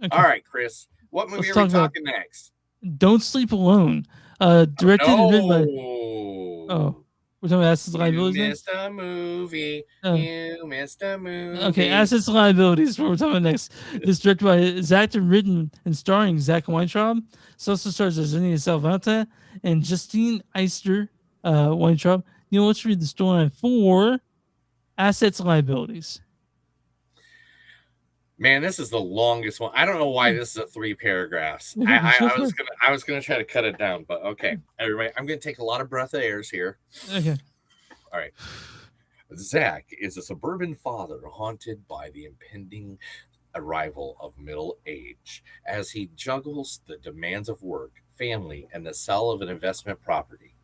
Okay. All right, Chris. What movie are we talking next? Don't Sleep Alone. Directed and written by. Oh, we're talking about Assets and Liabilities. You missed a movie. You missed a movie. Okay, Assets and Liabilities. What we're talking about next. This directed by acted, written, and starring Zach Weintraub. It also stars Zennia Salvanta and Justine Eister Weintraub. Let's read the storyline for Assets and Liabilities. Man, this is the longest one. I don't know why this is at 3 paragraphs. I was gonna try to cut it down, but okay. Everybody, I'm gonna take a lot of breath of airs here. Okay. All right. Zach is a suburban father haunted by the impending arrival of middle age as he juggles the demands of work, family, and the sale of an investment property.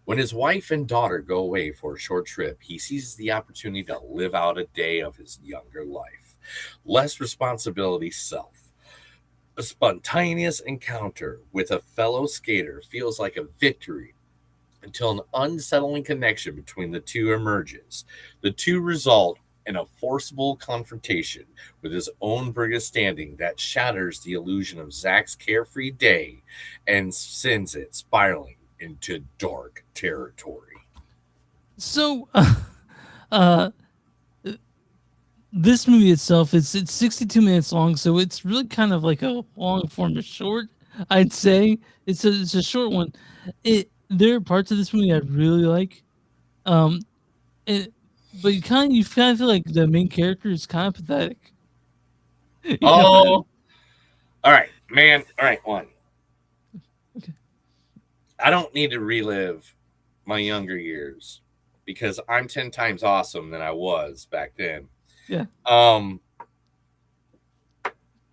When his wife and daughter go away for a short trip, he seizes the opportunity to live out a day of his younger life. Less responsibility, self. A spontaneous encounter with a fellow skater feels like a victory until an unsettling connection between the two emerges. The two result in a forcible confrontation with his own brigand standing that shatters the illusion of Zach's carefree day and sends it spiraling into dark territory. So, this movie itself it's 62 minutes long, so it's really kind of like a long form of short. I'd say it's a short one. There are parts of this movie I really like, but you kind of feel like the main character is kind of pathetic. All right, man. All right, one. Okay. I don't need to relive my younger years because I'm 10 times awesome than I was back then. Yeah.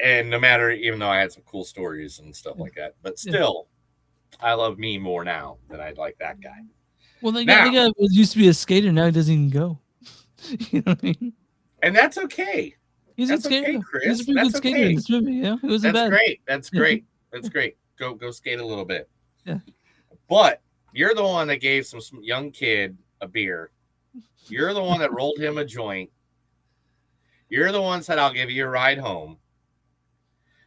And no matter, even though I had some cool stories and stuff like that, but still, I love me more now than I'd like that guy. Well, the guy used to be a skater. Now he doesn't even go. You know what I mean? And that's okay. He's a skater. Okay, Chris. He's a pretty good skater in this movie. Yeah, it wasn't bad. Great. That's great. That's great. Go skate a little bit. Yeah. But you're the one that gave some young kid a beer. You're the one that rolled him a joint. You're the one that said, I'll give you a ride home.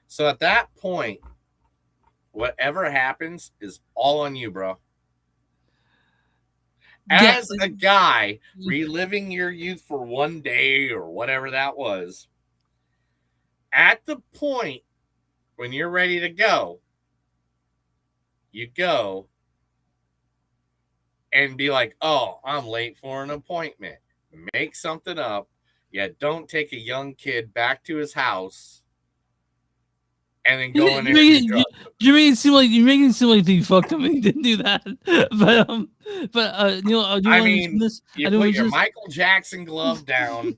So at that point, whatever happens is all on you, bro. As a guy reliving your youth for one day or whatever that was, at the point when you're ready to go, you go and be like, oh, I'm late for an appointment. Make something up. Yeah, don't take a young kid back to his house and then go in there. You're making it seem like you fucked him and you didn't do that. But I mean, you put your Michael Jackson glove down.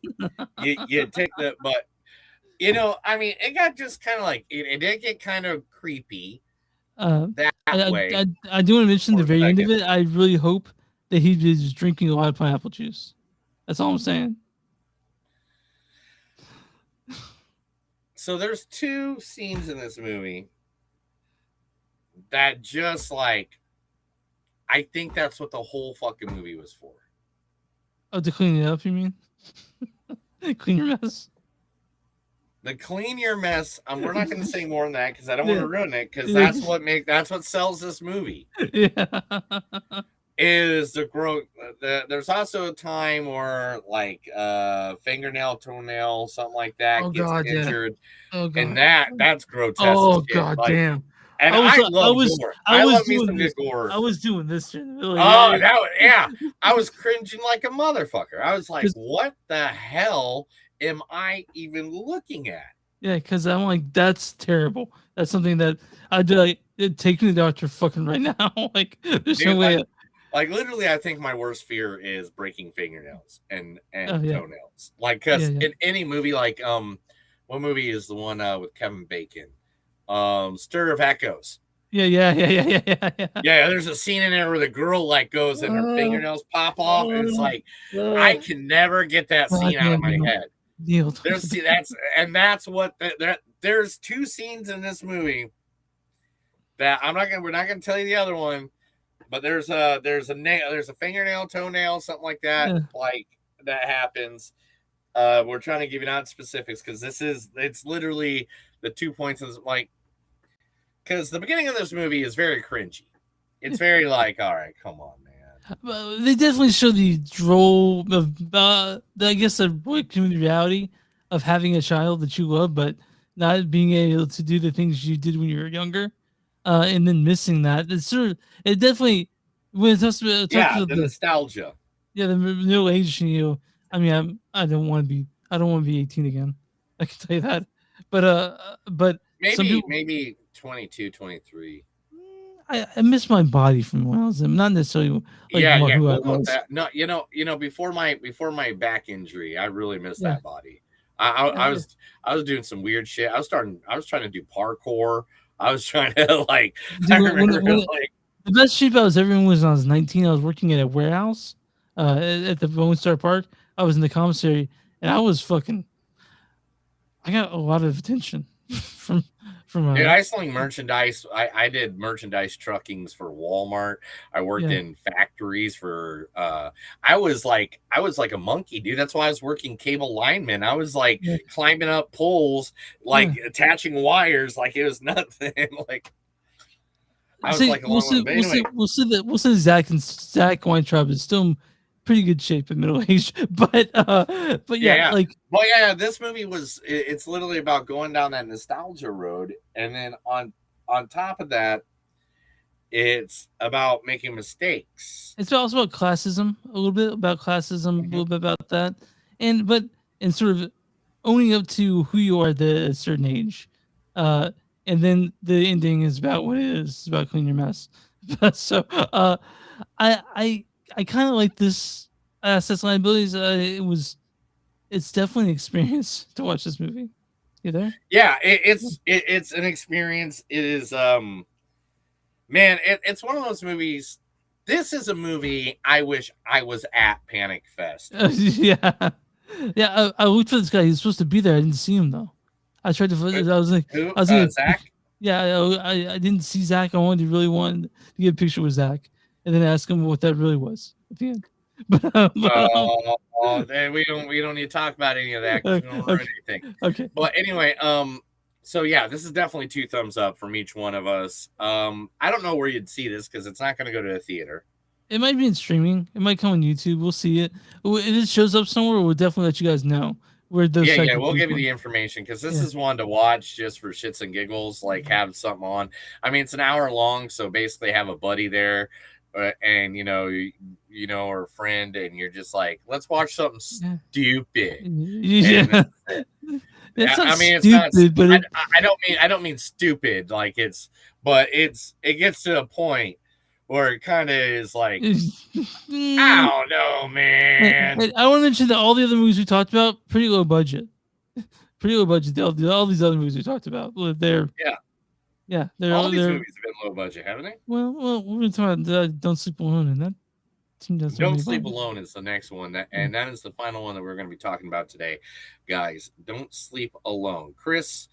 you take the, but I mean, it got just kind of like it did get kind of creepy. That way. I do want to mention the very end of it. I really hope that he was drinking a lot of pineapple juice. That's all I'm saying. So there's 2 scenes in this movie that just like, I think that's what the whole fucking movie was for. Oh, to clean it up, you mean? Clean your mess? The clean your mess. We're not going to say more than that because I don't want to ruin it because that's what sells this movie. Yeah. Is the growth. There's also a time where like fingernail, toenail, something like that gets injured. Yeah. Oh god. And that's grotesque. Oh god, damn. And I love gore. I love me some good gore. I was doing this. Yeah. I was cringing like a motherfucker. I was like, what the hell am I even looking at? Yeah, because I'm like, that's terrible. That's something that I do. Like, take me to the doctor fucking right now. Like, there's no way. Like literally, I think my worst fear is breaking fingernails and toenails. Like, because in any movie, like what movie is the one with Kevin Bacon? Stir of Echoes. Yeah. There's a scene in there where the girl like goes and her fingernails pop off, and it's like I can never get that scene out of my head. That's what there's two scenes in this movie that we're not gonna tell you the other one, but there's a fingernail, toenail, something like that, like that happens. We're trying to give you not specifics because it's literally the 2 points of like, because the beginning of this movie is very cringy. It's very like, all right, come on, man. They definitely show the droll of, I guess, the community reality of having a child that you love, but not being able to do the things you did when you were younger, and then missing that. It's sort of, it definitely, when it talks about the nostalgia. Yeah, the middle age, I mean, I don't want to be 18 again. I can tell you that. But maybe 22, 23. I miss my body from when I was not necessarily like who I was. No, before my back injury, I really missed that body. I was doing some weird shit. I was trying to do parkour. I was trying to like. Dude, I remember the best shape I was ever in was when I was 19. I was working at a warehouse at the Lone Star Park. I was in the commissary, and I was fucking. I got a lot of attention from. Dude, I sling merchandise. I did merchandise truckings for Walmart. I worked in factories for. I was like a monkey, dude. That's why I was working cable lineman. I was like climbing up poles, like attaching wires, like it was nothing. Like I was like, we'll see Zach Weintraub is still in pretty good shape at middle age, but this movie it's literally about going down that nostalgia road, and then on top of that, it's about making mistakes. It's also about classism, a little bit about classism, a little bit about that, and sort of owning up to who you are at a certain age, and then the ending is about what it is. It's about cleaning your mess. So I kind of like this assets liabilities. It's definitely an experience to watch this movie. You there? Yeah, it's an experience. It is man, it's one of those movies. This is a movie I wish I was at Panic Fest. Yeah. I looked for this guy. He's supposed to be there. I didn't see him though. I tried to. I was like, Zach. Yeah, I didn't see Zach. I really wanted to get a picture with Zach, and then ask him what that really was at the end. We don't need to talk about any of that because we don't learn anything. Okay. But anyway, so yeah, this is definitely 2 thumbs up from each one of us. I don't know where you'd see this because it's not going to go to a theater. It might be in streaming. It might come on YouTube. We'll see it. If it shows up somewhere, we'll definitely let you guys know. We'll give you the information because this is one to watch just for shits and giggles. Like have something on. I mean, it's an hour long, so basically have a buddy there, and or a friend, and you're just like, let's watch something stupid. Yeah. I mean, it's stupid, not. But I don't mean stupid. Like it gets to a point where it kind of is like, I don't know, man. I want to mention that all the other movies we talked about, pretty low budget. All these other movies we talked about, they're all these movies have been low budget, haven't they? Well, we're talking about Don't Sleep Alone, and that team does. Don't Sleep Alone is the next one, and that is the final one that we're going to be talking about today, guys. Don't Sleep Alone, Chris.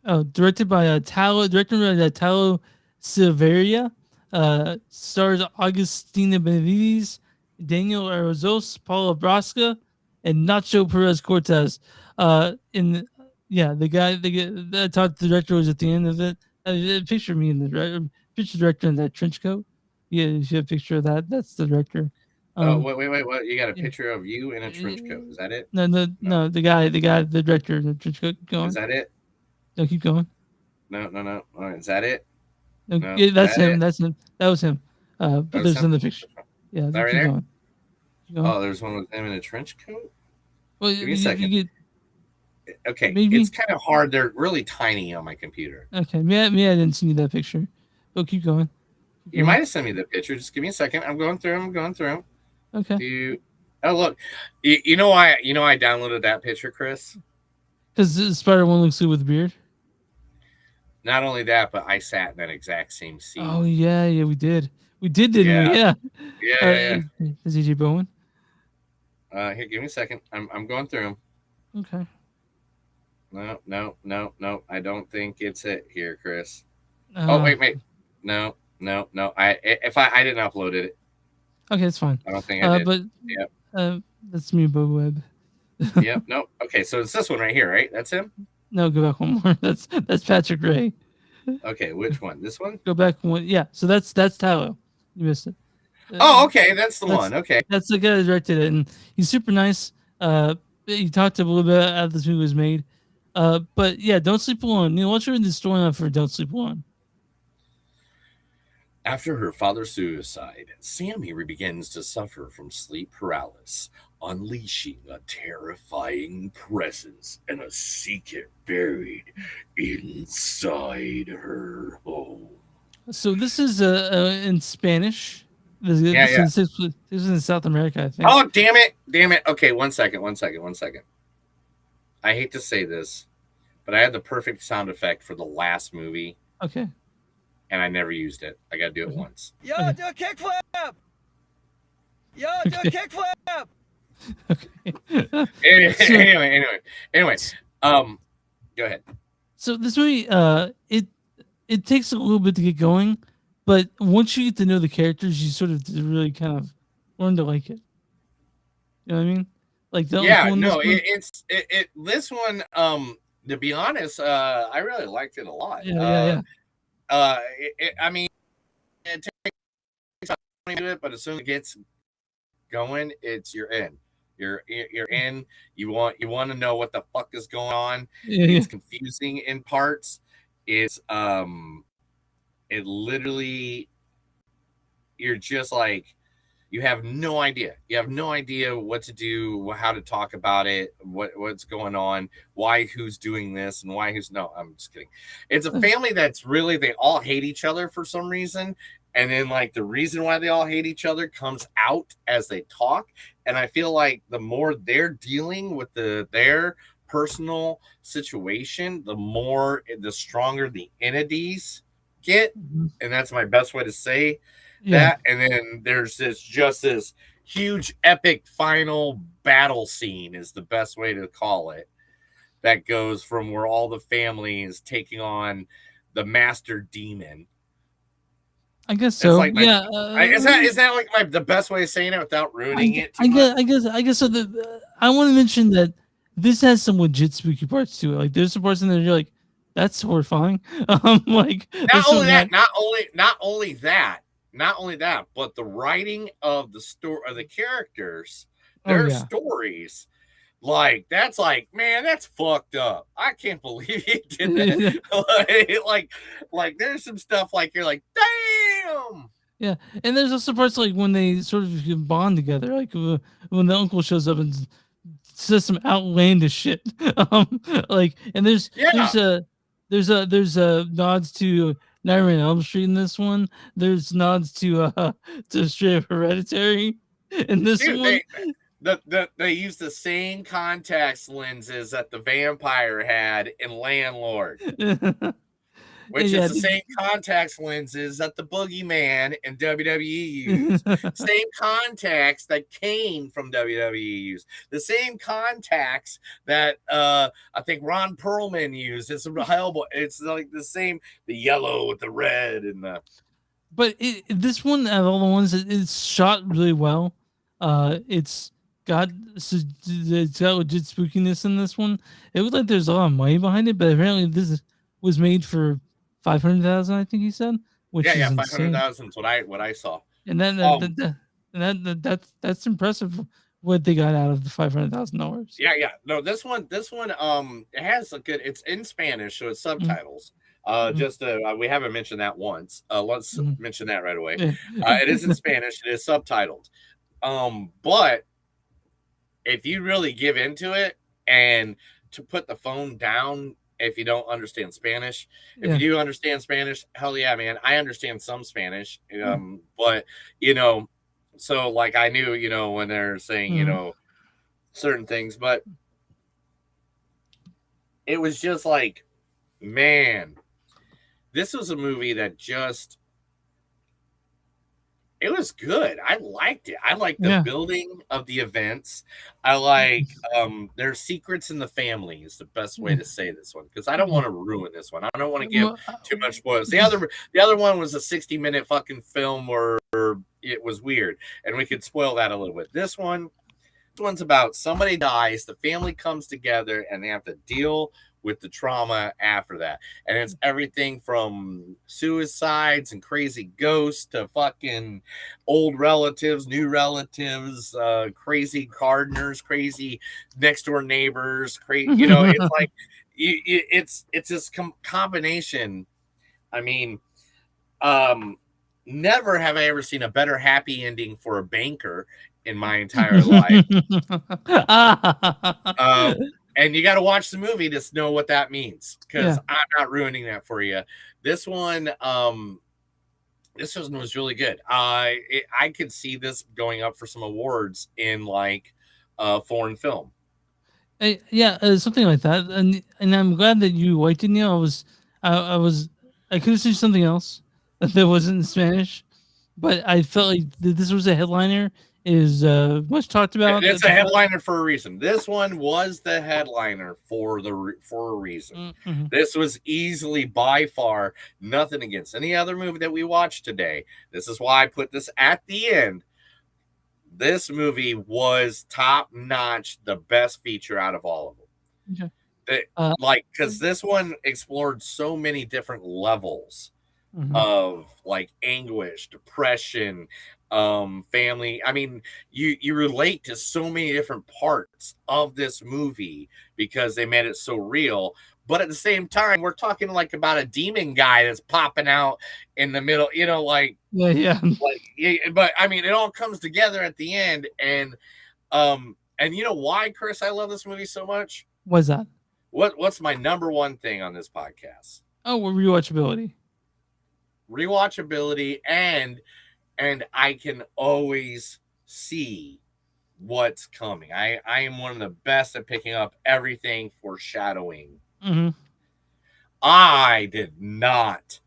Directed by Talo Silveria. Stars Augustina Benavides, Daniel Arozos, Paula Brasca, and Nacho Perez Cortez. The guy that talked to the director was at the end of it. Picture me in the picture director in that trench coat. Yeah, you have a picture of that. That's the director. Wait! What? You got a picture of you in a trench coat? Is that it? No. The director in the trench coat. Keep going. Is that it? No, keep going. No. All right, is that it? No, No, yeah, that's that him. it? That's him. That was him. But That was there's him? another picture. Yeah, That right keep there? going. Keep going. Oh, there's one with him in a trench coat. Well, Give me a second. get Okay, maybe. it's kind of hard. They're really tiny on my computer. Okay, me, I didn't see that picture. But keep going. Keep You going. might have sent me the picture. Just give me a second. I'm going through 'em. I'm going through 'em. Okay. Oh, look. You know why? You know I downloaded that picture, Chris. Because Spider-Man looks good with a beard. Not only that, but I sat in that exact same seat. Oh yeah, we did. We did, didn't we? Yeah. Yeah. Is EJ Bowen? Here, give me a second. I'm going through them. Okay. No. I don't think it's it here, Chris. Uh, Oh wait. No. I didn't upload it. Okay, it's fine. I don't think I did. But Yep. That's me, Bo Webb. Yep. No. Okay, so it's this one right here, right? That's him. No, go back one more. That's Patrick Ray. Okay, which one? This one? Go back one. Yeah. So that's Tylo. You missed it. Oh, okay, that's the one. Okay. That's the guy that directed it, and he's super nice. He talked a little bit after this movie was made. But yeah, Don't Sleep Alone. Neil, what's your the storyline for Don't Sleep Alone? After her father's suicide, Sammy begins to suffer from sleep paralysis, unleashing a terrifying presence and a secret buried inside her home. So this is in Spanish. This is in South America, I think. Oh, damn it. Okay, one second. I hate to say this, but I had the perfect sound effect for the last movie. Okay. And I never used it. I got to do it once. Yo, do a kickflip! Yo, do a kickflip! Okay. Anyway. Go ahead. So this movie, it takes a little bit to get going, but once you get to know the characters, you sort of really kind of learn to like it. You know what I mean? Like this one. To be honest, I really liked it a lot. Yeah. I mean, it takes time to do it, but as soon as it gets going, you're in. You're in. You want to know what the fuck is going on. It's confusing in parts. It's it literally, you're just like, you have no idea. You have no idea what to do, how to talk about it, what's going on, why who's doing this, and why who's no. I'm just kidding. It's a family that's really, they all hate each other for some reason, and then like the reason why they all hate each other comes out as they talk. And I feel like the more they're dealing with their personal situation, the stronger the entities get, and that's my best way to say. That, and then there's this huge epic final battle scene is the best way to call it, that goes from where all the family is taking on the master demon. I guess so. Like is that like the best way of saying it without ruining it? I guess so. I want to mention that this has some legit spooky parts to it. Like there's some parts in there you're like, that's horrifying. Like not only that, but the writing of the story of the characters, their stories, like that's like, man, that's fucked up. I can't believe he did that. like there's some stuff like you're like, damn. Yeah, and there's also parts like when they sort of bond together, like when the uncle shows up and says some outlandish shit. Like, and there's nods to Nightmare on Elm Street in this one. There's nods to straight up Hereditary in this one. They use the same contacts lenses that the vampire had in Landlord, which is the same contacts lenses that the Boogeyman in WWE used. Same contacts that Kane from WWE used. The same contacts that I think Ron Perlman used. It's Hellboy. It's like the same, the yellow with the red and the. But this one, out of all the ones, it's shot really well. It's got legit spookiness in this one. It looks like there's a lot of money behind it, but apparently this was made for 500,000, I think he said. Which is 500,000 is what I saw. And then that's impressive what they got out of the $500,000. Yeah. No, this one, it has a good. It's in Spanish, so it's subtitles. Just we haven't mentioned that once. Let's mention that right away. Yeah. It is in Spanish. It is subtitled. But if you really give into it and to put the phone down if you don't understand Spanish, if you do understand Spanish, hell yeah, man. I understand some Spanish. But so like I knew, when they're saying, certain things, but it was just like, man, this was a movie that it was good. I liked it. I liked the building of the events. I like their secrets in the family is the best way to say this one, because I don't want to ruin this one. I don't want to give too much spoilers. The other one was a 60-minute fucking film where it was weird, and we could spoil that a little bit. This one's about somebody dies, the family comes together, and they have to deal with the trauma after that. And it's everything from suicides and crazy ghosts to fucking old relatives, new relatives, crazy gardeners, crazy next door neighbors, crazy, it's like it's this combination. I mean, never have I ever seen a better happy ending for a banker in my entire life. And you got to watch the movie to know what that means, because I'm not ruining that for you. This one was really good. I could see this going up for some awards in like foreign film. Something like that. And I'm glad that you liked it, Neil. I could have seen something else that wasn't in Spanish, but I felt like this was a headliner. Is much talked about. It's a headliner for a reason. This one was the headliner for a reason. Mm-hmm. This was easily, by far, nothing against any other movie that we watched today. This is why I put this at the end. This movie was top notch, the best feature out of all of them. Okay. Because this one explored so many different levels of like anguish, depression, family. I mean, you relate to so many different parts of this movie because they made it so real. But at the same time, we're talking like about a demon guy that's popping out in the middle, but I mean, it all comes together at the end. And you know why, Chris, I love this movie so much? What's that? What's my number one thing on this podcast? Oh, well, rewatchability, and I can always see what's coming. I am one of the best at picking up everything foreshadowing. Mm-hmm. I did not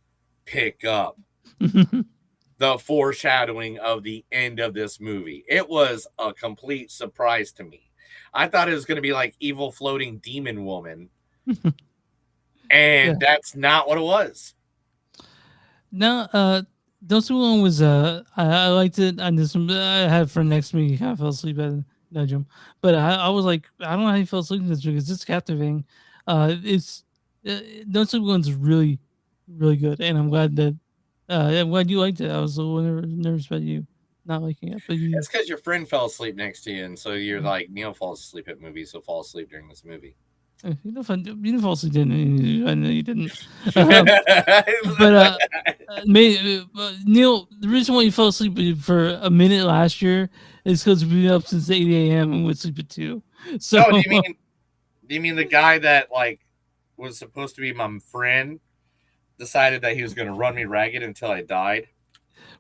pick up the foreshadowing of the end of this movie. It was a complete surprise to me. I thought it was going to be like evil floating demon woman. And that's not what it was. No, Don't See One was I liked it. I had for next to me. I fell asleep at nudge him, but I was like, I don't know how you fell asleep in this because it's captivating. It's Don't See One's really, really good, and I'm glad you liked it. I was a little nervous about you not liking it, but it's because your friend fell asleep next to you, and so you're like, Neil falls asleep at movies, so fall asleep during this movie. You didn't fall asleep, didn't. I know you didn't. But Neil, the reason why you fell asleep for a minute last year is because we've been up since 8 a.m. and went to sleep at 2. So, do you mean the guy that like was supposed to be my friend decided that he was going to run me ragged until I died?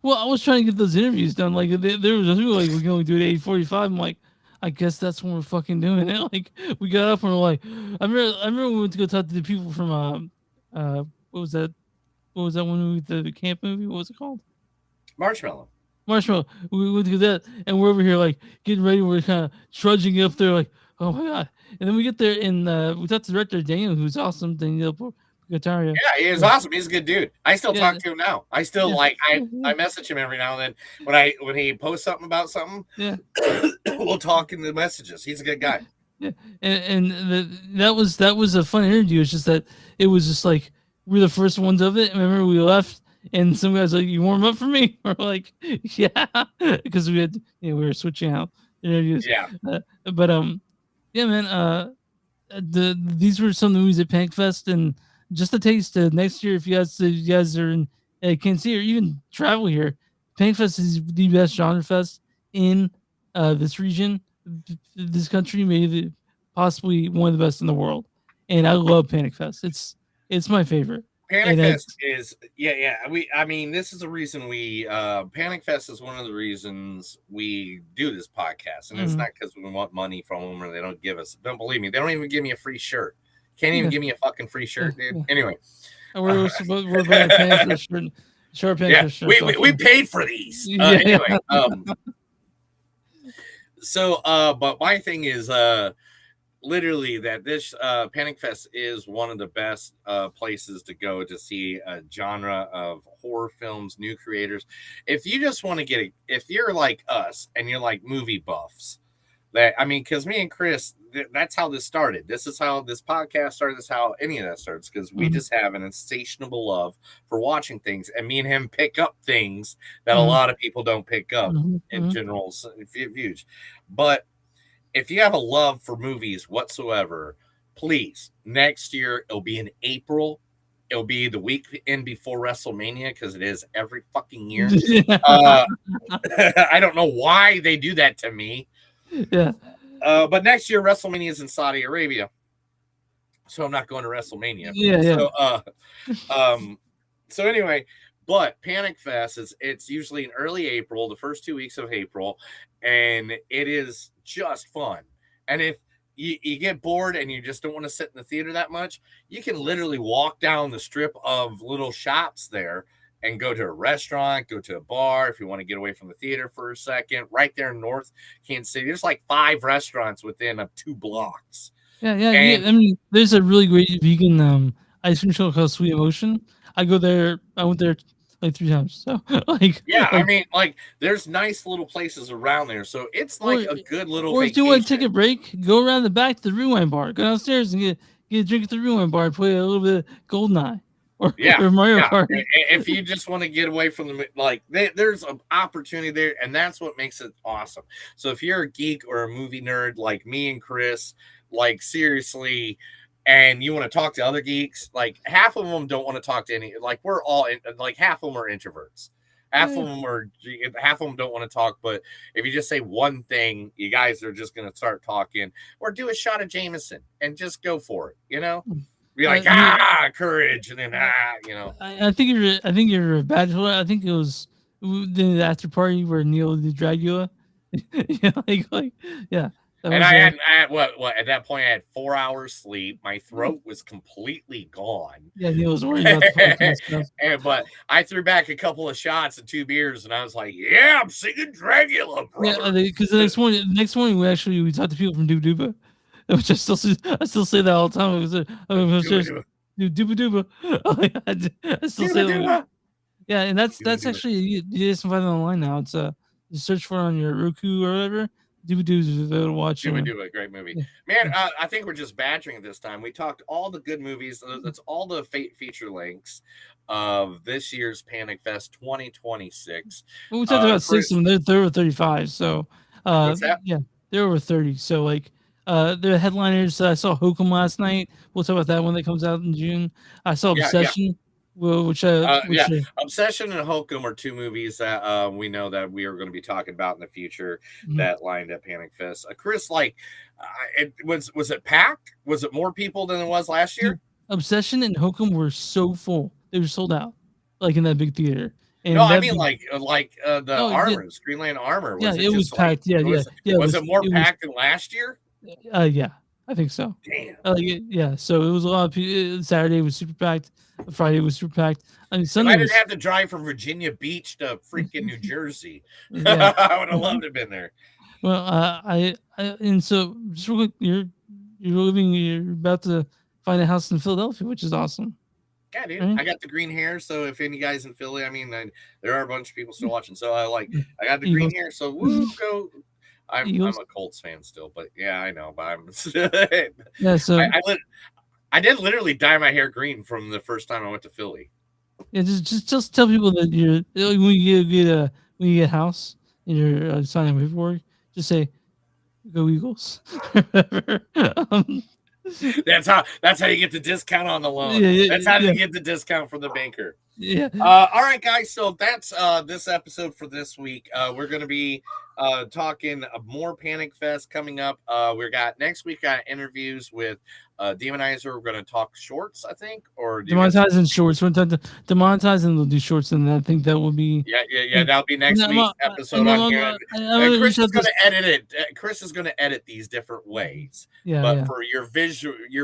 Well, I was trying to get those interviews done. Like there was like we can only do it at 8:45. I'm like, I guess that's when we're fucking doing it. Like we got up and we're like, I remember we went to go talk to the people from what was that one movie, the camp movie? What was it called? Marshmallow. We went to do that, and we're over here like getting ready. We're kind of trudging up there, like, oh my god. And then we get there, and we talked to the director Daniel, who's awesome. Daniel Guataria. Yeah, he is awesome. He's a good dude. I still talk to him now. I still I message him every now and then when he posts something about something. Yeah, we'll talk in the messages. He's a good guy. Yeah, that was a fun interview. It's just that it was just like we're the first ones of it. Remember, we left, and some guys like, "You warm up for me?" We're like, "Yeah," because we we were switching out interviews. Yeah, yeah, man. These were some movies at PankFest, and just a taste. Next year, if you guys are in Kansas City or even travel here, Panic Fest is the best genre fest in this region, this country, maybe possibly one of the best in the world. And I love Panic Fest. It's my favorite. Panic Fest is I mean, this is the reason we Panic Fest is one of the reasons we do this podcast, and it's not because we want money from them or they don't give us. Don't believe me, they don't even give me a free shirt. Can't even give me a fucking free shirt, dude. Yeah. Anyway, we're going to pay for shirt. Sure, yeah, we paid for these. Anyway, but my thing is literally that this Panic Fest is one of the best places to go to see a genre of horror films, new creators. If you just want to if you're like us and you're like movie buffs, because me and Chris, that's how this started. This is how this podcast started. This is how any of that starts, because we just have an insatiable love for watching things, and me and him pick up things that a lot of people don't pick up in general views. But if you have a love for movies whatsoever, please, next year, it'll be in April. It'll be the weekend before WrestleMania, because it is every fucking year. I don't know why they do that to me. Yeah. But next year, WrestleMania is in Saudi Arabia, so I'm not going to WrestleMania. Yeah. So anyway, but Panic Fest it's usually in early April, the first 2 weeks of April, and it is just fun. And if you get bored and you just don't want to sit in the theater that much, you can literally walk down the strip of little shops there and go to a restaurant, go to a bar if you want to get away from the theater for a second. Right there in North Kansas City, there's like 5 restaurants within 2 blocks. Yeah. I mean, there's a really great vegan ice cream shop called Sweet Emotion. I went there like 3 times. So I mean, like, there's nice little places around there, so it's like a good little. Or if you want to take a break, go around the back to the Rewind Bar. Go downstairs and get a drink at the Rewind Bar and play a little bit of GoldenEye. Or Mario Kart. If you just want to get away from there's an opportunity there, and that's what makes it awesome. So if you're a geek or a movie nerd like me and Chris, like seriously, and you want to talk to other geeks, like half of them don't want to talk to any. Like we're all like half of them are introverts. Half of them don't want to talk. But if you just say one thing, you guys are just going to start talking, or do a shot of Jameson and just go for it. You know. Be like courage, and then I think you're a bachelor. I think it was the after party where Neil did Dracula. Yeah. And I had what at that point I had 4 hours sleep. My throat was completely gone. Yeah, Neil was worried about the podcast. But I threw back a couple of shots and 2 beers, and I was like, "Yeah, I'm singing Dracula, brother." Yeah, because the next morning we talked to people from Duba. Which I still say that all the time. Duba Duba. I still say that. Yeah, and that's actually you just find it online now. It's you search for it on your Roku or whatever. Duba Duba is available to watch. Duba Duba, great movie, man. I think we're just badgering it this time. We talked all the good movies. That's all the feature links of this year's Panic Fest 2026. Well, we talked about 6 of them. They're over 35. So what's that? Yeah, they're over 30. So like. The headliners. I saw Hokum last night. We'll talk about that when that comes out in June. I saw Obsession, which Obsession and Hokum are 2 movies that we know that we are going to be talking about in the future that lined at Panic Fest. Chris, was it packed? Was it more people than it was last year? Obsession and Hokum were so full; they were sold out, like in that big theater. And no, I mean the Armor, Screenland Armor. It was packed. Was it more packed than last year? Yeah, I think so. Damn. So it was a lot of people. Saturday was super packed. Friday was super packed. I mean, Sunday. I didn't have to drive from Virginia Beach to freaking New Jersey. I would have loved to have been there. Well, and so just real quick, you're about to find a house in Philadelphia, which is awesome. Yeah, dude. Right? I got the green hair, so if any guys in Philly, I mean, there are a bunch of people still watching. So I got the green hair, so go. I'm a Colts fan still, but yeah, I know. But I'm So I did literally dye my hair green from the first time I went to Philly. Yeah, just tell people that when you get a house and you're signing paperwork, just say "Go Eagles." That's how you get the discount on the loan. That's how you get the discount from the banker. Yeah. All right, guys. So that's this episode for this week. We're gonna be talking more Panic Fest coming up. Next week got interviews with Demonizer. We're gonna talk shorts, I think, or demonetizing shorts. We're demonetizing. We'll do shorts, and I think that will be that'll be next week's episode on here. Chris is gonna edit it. Chris is gonna edit these different ways. For your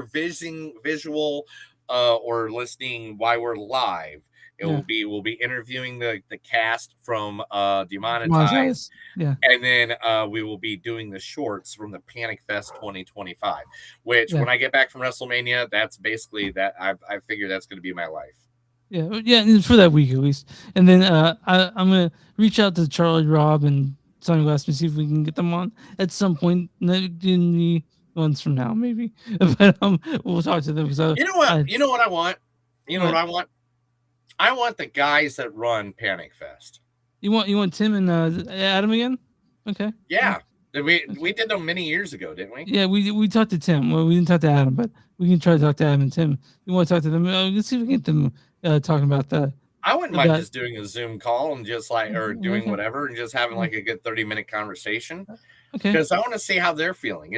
visual or listening while we're live. We'll be interviewing the cast from Demonetized. And then we will be doing the shorts from the Panic Fest 2025, which when I get back from WrestleMania, that's basically that I figure that's going to be my life. Yeah, for that week at least. And then I'm gonna reach out to Charlie, Rob, and Sunglass and see if we can get them on at some point in the months from now, maybe. But we'll talk to them because you know what I want. What I want. I want the guys that run Panic Fest. You want Tim and Adam again? Okay. Yeah. We did them many years ago, didn't we? Yeah, we talked to Tim. Well, we didn't talk to Adam, but we can try to talk to Adam and Tim. You want to talk to them? Let's see if we can get them talking about that. I wouldn't mind just doing a Zoom call and just doing whatever and just having a good 30-minute conversation. Okay. Because I want to see how they're feeling.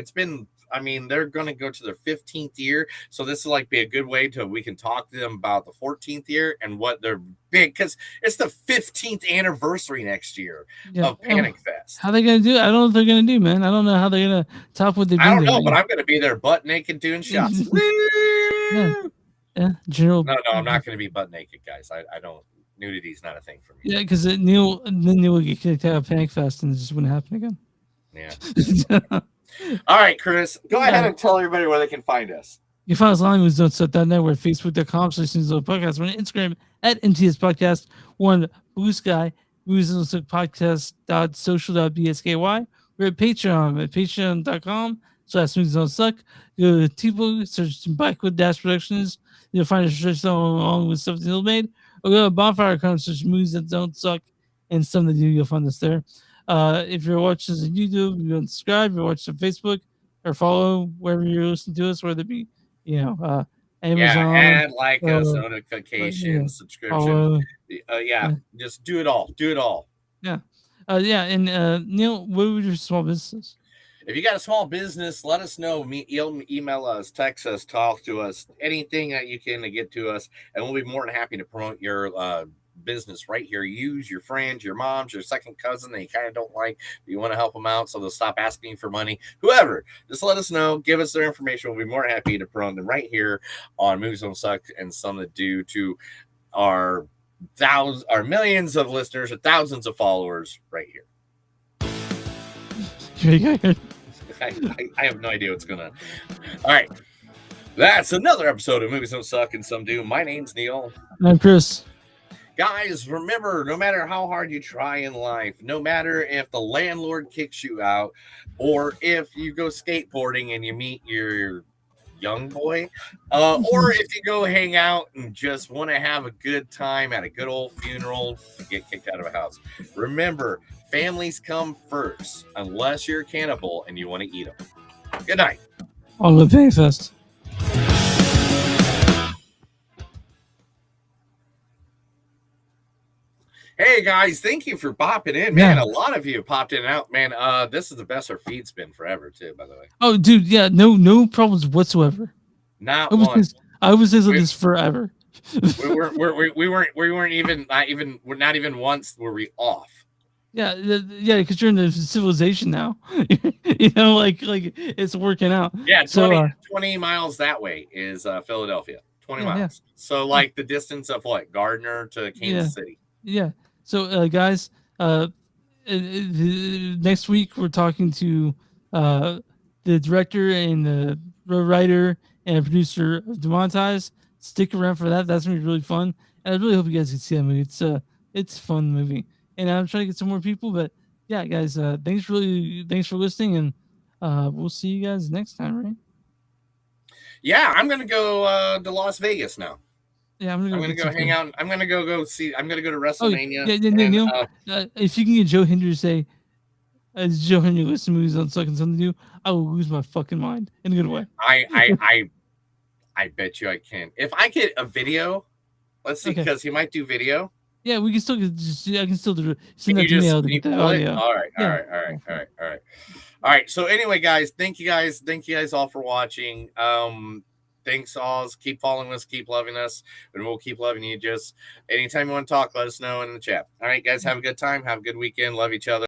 They're going to go to their 15th year. So this will be a good way we can talk to them about the 14th year and what they're big. Because it's the 15th anniversary next year of Panic Fest. How they going to do it? I don't know what they're going to do, man. I don't know how they're going to top what they do. I don't know, but I'm going to be there butt naked doing shots. Yeah. General. No, I'm not going to be butt naked, guys. I don't. Nudity's not a thing for me. Yeah, because Neil will get kicked out of Panic Fest and it just wouldn't happen again. Yeah. All right, Chris, go ahead and tell everybody where they can find us. You can find us online with Don't.net. We're at Facebook.com/podcast. We're on Instagram at MTS Podcast. We're on Blue Sky, Podcast.social.bsky. We're at Patreon at patreon.com/MoviesDon'tSuck. Go to Tipo, search Blackwood Dash Productions. You'll find us along with stuff that Neil made. Or go to Bonfire.com, search Movies That Don't Suck and some that do. You'll find us there. If you're watching us on YouTube, you can subscribe. If you're watching on Facebook or follow wherever you're listening to us, whether it be, Amazon. Add us, notification, subscription. Just do it all. Do it all. And Neil, what would your small business? If you got a small business, let us know. Email us, text us, talk to us, anything that you can to get to us, and we'll be more than happy to promote your business right here. Use your friends, your moms, your second cousin that you kind of don't like, but you want to help them out so they'll stop asking for money. Whoever, just let us know, give us their information. We'll be more than happy to promote them right here on Movies Don't Suck and some that do to our millions of listeners and thousands of followers right here. I have no idea what's gonna. All right, that's another episode of Movies Don't Suck and Some Do. My name's Neil. I'm Chris. Guys, remember, no matter how hard you try in life, no matter if the landlord kicks you out, or if you go skateboarding and you meet your young boy, or if you go hang out and just want to have a good time at a good old funeral, you get kicked out of a house. Remember, families come first, unless you're a cannibal and you want to eat them. Good night. On the Panic Fest. Hey guys, thank you for popping in, man. A lot of you popped in and out, man. This is the best our feed's been forever, too. By the way. Oh, dude, yeah, no problems whatsoever. Not one. I was listening to this forever. we weren't even not even once were we off. Yeah, because you're in the civilization now. like it's working out. Yeah, 20 miles that way is Philadelphia. 20 miles. Yeah. So like the distance of what, Gardner to Kansas City. Yeah. So, guys, next week we're talking to the director and the writer and producer of Demonetized. Stick around for that. That's gonna be really fun, and I really hope you guys can see that movie. It's a fun movie, and I'm trying to get some more people. But yeah, guys, thanks for listening, and we'll see you guys next time, right? Yeah, I'm gonna go to Las Vegas now. Yeah, I'm gonna go hang out. I'm gonna go see. I'm gonna go to WrestleMania. Neil, if you can get Joe Hinder to say, as Joe Henry lists movies on Sucking Something New, I will lose my fucking mind in a good way. I bet you I can. If I get a video, let's see, because he might do video. Yeah, we can still I can still do. Can you just to get the audio. All right. So anyway, guys, thank you guys all for watching. Thanks all. Keep following us, keep loving us, and we'll keep loving you. Just anytime you want to talk, let us know in the chat. All right, guys, have a good time. Have a good weekend. Love each other.